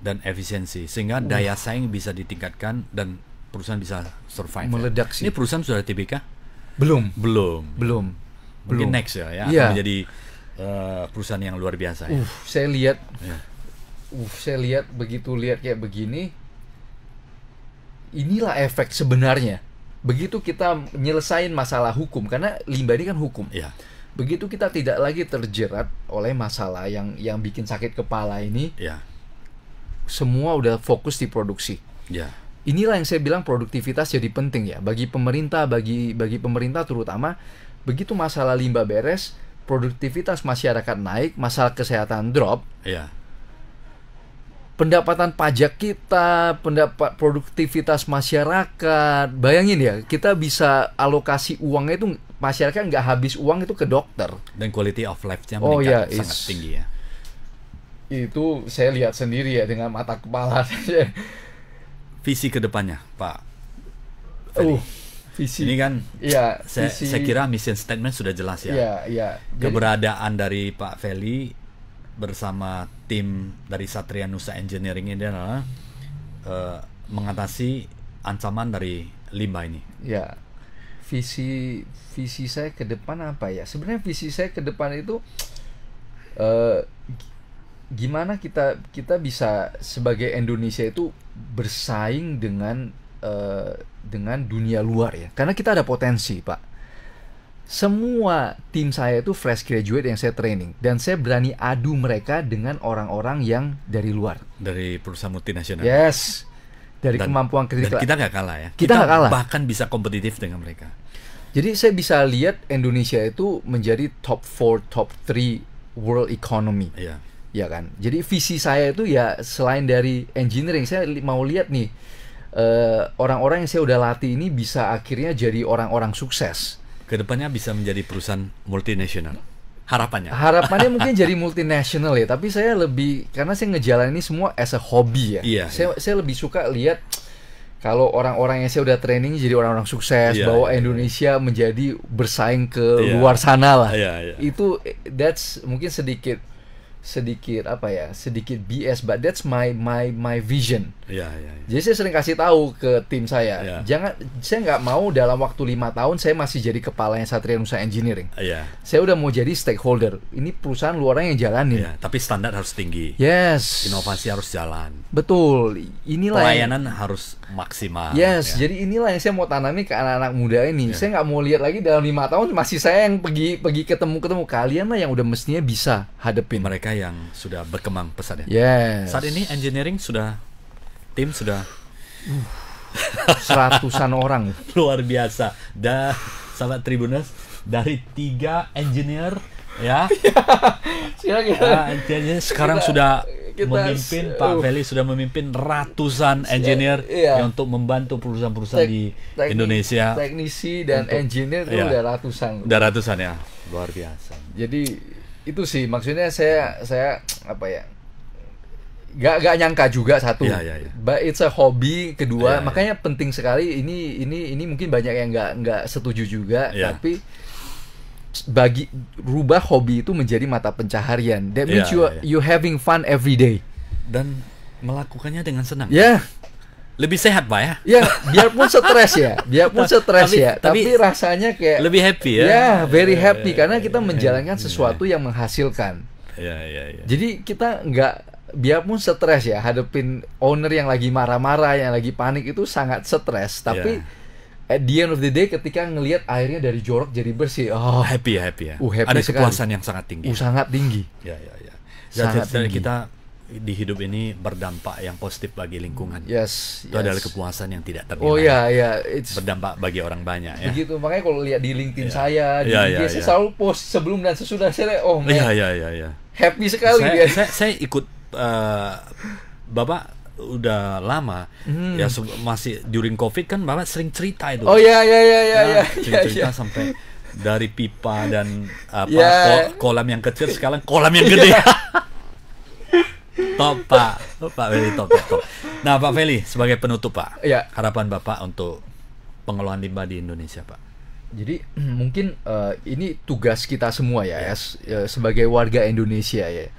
dan efisiensi sehingga daya saing bisa ditingkatkan dan perusahaan bisa survive. Meledak sih. Ini perusahaan sudah TBK? Belum. Mungkin next ya akan menjadi perusahaan yang luar biasa ya. Saya lihat begitu lihat kayak begini, inilah efek sebenarnya. Begitu kita nyelesain masalah hukum, karena limbah ini kan hukum. Ya. Begitu kita tidak lagi terjerat oleh masalah yang bikin sakit kepala ini, semua udah fokus di produksi. Ya. Inilah yang saya bilang produktivitas jadi penting ya bagi pemerintah, bagi pemerintah terutama. Begitu masalah limbah beres, produktivitas masyarakat naik, masalah kesehatan drop. Ya. Pendapatan pajak kita, pendapat produktivitas masyarakat. Bayangin ya, kita bisa alokasi uangnya itu, masyarakat nggak habis uang itu ke dokter. Dan quality of life-nya meningkat sangat tinggi ya. Itu saya lihat sendiri ya dengan mata kepala saja. Visi kedepannya, Pak. Visi. Ini kan, visi. saya kira mission statement sudah jelas ya. Iya. Keberadaan dari Pak Feli bersama tim dari Satria Nusa Engineering ini adalah mengatasi ancaman dari limbah ini. Ya, visi saya ke depan apa ya? Sebenarnya visi saya ke depan itu gimana kita bisa sebagai Indonesia itu bersaing dengan dunia luar ya. Karena kita ada potensi, Pak. Semua tim saya itu fresh graduate yang saya training, dan saya berani adu mereka dengan orang-orang yang dari luar, dari perusahaan multinasional. Yes, dari kemampuan kritikal. Dan kita nggak kalah ya. Kita nggak kalah. Bahkan bisa kompetitif dengan mereka. Jadi saya bisa lihat Indonesia itu menjadi top 4, top 3 world economy. Iya. Ya kan. Jadi visi saya itu ya selain dari engineering, saya mau lihat nih orang-orang yang saya udah latih ini bisa akhirnya jadi orang-orang sukses. Kedepannya bisa menjadi perusahaan multinasional. Harapannya mungkin jadi multinasional ya. Tapi saya lebih, karena saya ngejalan ini semua as a hobby ya. Iya, saya lebih suka lihat Kalau orang-orang yang saya udah training jadi orang-orang sukses, Iya, bawa iya, Indonesia menjadi bersaing ke Iya. luar sana lah. Iya, iya. Itu that's mungkin sedikit apa ya, sedikit BS, but that's my vision. Iya, iya, iya. Jadi saya sering kasih tahu ke tim saya, Iya. saya nggak mau dalam waktu 5 tahun saya masih jadi kepalanya Satria Nusa Engineering. Iya. Saya udah mau jadi stakeholder. Ini perusahaan luaran yang jalanin. Iya, tapi standar harus tinggi. Yes. Inovasi harus jalan. Betul. Inilah yang- Pelayanan harus maksimal. Yes, ya. jadi inilah yang saya mau tanami ke anak-anak muda ini. Ya. Saya nggak mau lihat lagi dalam 5 tahun masih saya yang pergi ketemu kalian lah yang udah mestinya bisa hadepin. Mereka yang sudah berkembang pesat ya. Yes. Saat ini engineering tim sudah seratusan orang. luar biasa. Sahabat Tribuners, dari 3 engineer ya. Engineer sekarang sudah memimpin, Pak Feli sudah memimpin ratusan engineer Iya. yang untuk membantu perusahaan-perusahaan di Indonesia. Teknisi dan Untuk- engineer itu iya. udah ratusan. Udah ratusan ya. Luar biasa. Jadi itu sih maksudnya saya apa ya? Gak nyangka juga satu. Iya, iya, iya. But it's a hobby. Kedua, Iya, iya. makanya penting sekali ini mungkin banyak yang nggak setuju juga, Iya. tapi rubah hobi itu menjadi mata pencaharian. That means Iya, iya. you having fun every day. Dan melakukannya dengan senang. Ya, Lebih sehat, Pak ya. ya biarpun stres ya, tapi rasanya kayak Lebih happy ya. ya very happy Iya, karena kita iya, menjalankan iya. sesuatu yang menghasilkan. Iya, iya, iya. Jadi kita nggak, biarpun stres ya, hadepin owner yang lagi marah-marah, yang lagi panik itu sangat stres. Tapi at the end of the day ketika ngelihat airnya dari jorok jadi bersih, Happy ya. happy Ada sekali. kepuasan yang sangat tinggi. Sangat tinggi. Ya, ya, ya. Sangat Jadi tinggi. kita di hidup ini berdampak yang positif bagi lingkungan. Yes. Itu adalah kepuasan yang tidak ternilai. Oh ya, it's Berdampak bagi orang banyak ya. begitu. Makanya kalau lihat di LinkedIn Iya. saya, di Iya, IG iya, saya iya. selalu post sebelum dan sesudah. Saya lihat, man, Iya, iya, iya, iya. happy sekali Saya, dia. saya ikut Bapak udah lama ya masih during Covid kan Bapak sering cerita itu. Oh ya, ya, ya, ya, Nah, ya, sering ya, cerita ya. sampai dari pipa dan Ya. kolam yang kecil sekarang kolam yang gede. Top Pak Feli top. Nah Pak Feli sebagai penutup Pak, Ya. harapan Bapak untuk pengelolaan limbah di Indonesia Pak. Jadi mungkin ini tugas kita semua ya, sebagai warga Indonesia ya.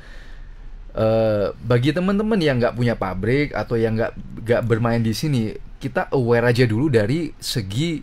Bagi teman-teman yang nggak punya pabrik atau yang nggak bermain di sini, kita aware aja dulu dari segi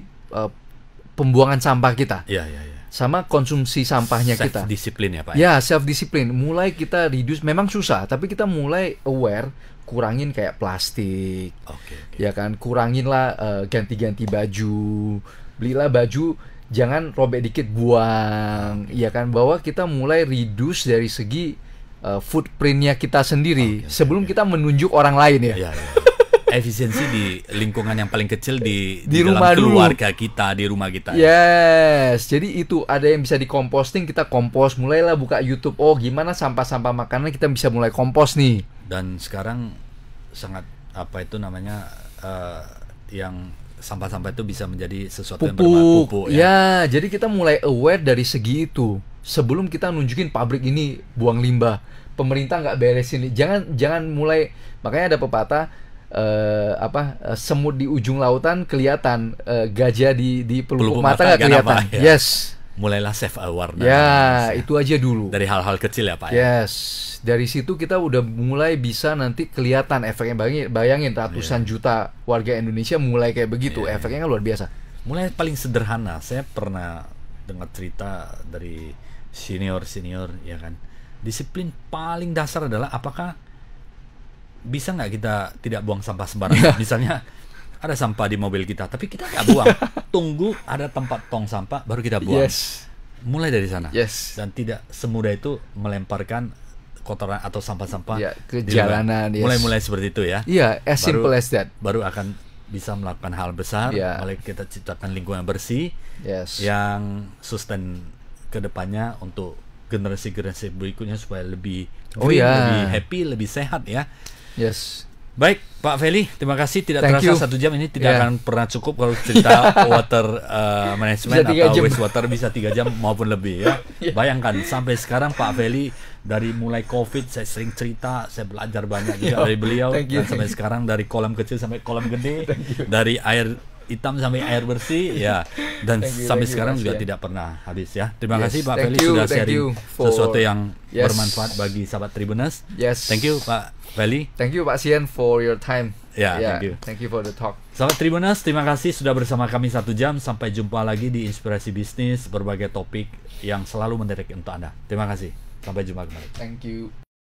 pembuangan sampah kita, Iya, iya, iya. sama konsumsi sampahnya kita. Self disiplin ya Pak. Ya, self disiplin. Mulai kita reduce, memang susah, tapi kita mulai aware, kurangin kayak plastik, Oke. ya kan, kuranginlah ganti-ganti baju, belilah baju jangan robek dikit buang, ya kan, bahwa kita mulai reduce dari segi footprintnya kita sendiri sebelum kita menunjuk orang lain ya. Iya, iya. Efisiensi di lingkungan yang paling kecil di dalam rumah dulu. keluarga kita, di rumah kita. Yes, jadi itu ada yang bisa dikomposting, kita kompos. Mulailah buka YouTube, oh gimana sampah-sampah makanan kita bisa mulai kompos nih. Dan sekarang sangat apa itu namanya yang sampah-sampah itu bisa menjadi sesuatu yang Pupuk, pupuk ya. Jadi kita mulai aware dari segi itu sebelum kita nunjukin pabrik ini buang limbah, pemerintah nggak beresin. Jangan mulai, makanya ada pepatah semut di ujung lautan kelihatan, gajah di pelupuk mata nggak kelihatan. nampak, ya. Yes, Mulailah self awareness. ya itu aja dulu. Dari hal-hal kecil ya Pak ya. Yes, dari situ kita udah mulai bisa nanti kelihatan efeknya. Bayangin ratusan juta warga Indonesia mulai kayak begitu, efeknya kan luar biasa. Mulai paling sederhana, saya pernah dengar cerita dari senior ya kan. Disiplin paling dasar adalah apakah bisa nggak kita tidak buang sampah sembarangan. Misalnya ada sampah di mobil kita, tapi kita nggak buang. Tunggu ada tempat tong sampah baru kita buang. Yes, Mulai dari sana. yes. Dan tidak semudah itu melemparkan kotoran atau sampah-sampah Ya, ke di luar. jalanan, yes. Mulai seperti itu ya. Iya, as simple as that. Baru akan bisa melakukan hal besar. Ya. Mulai kita ciptakan lingkungan bersih Yes. yang sustain ke depannya untuk generasi berikutnya supaya lebih Oh, green, ya. lebih happy, lebih sehat ya. Yes. Baik, Pak Feli, terima kasih. Tidak Thank terasa you. 1 jam ini tidak Yeah. akan pernah cukup kalau cerita water management Bisa 3 atau jam. wastewater bisa 3 jam maupun lebih ya. Bayangkan sampai sekarang Pak Feli dari mulai COVID saya sering cerita, saya belajar banyak juga dari beliau Thank you. dan sampai sekarang dari kolam kecil sampai kolam gede, dari air hitam sampai air bersih ya, dan sampai sekarang juga tidak pernah habis ya. Terima Yes, kasih Pak thank Feli you, sudah thank sharing you for- sesuatu yang Yes. bermanfaat bagi sahabat Tribuners. Yes. Thank you Pak Feli. Thank you Pak Sian for your time. Ya, Yeah, thank you. Thank you for the talk. Sahabat Tribuners, terima kasih sudah bersama kami 1 jam. Sampai jumpa lagi di Inspirasi Bisnis, berbagai topik yang selalu menarik untuk Anda. Terima kasih. Sampai jumpa kembali. Thank you.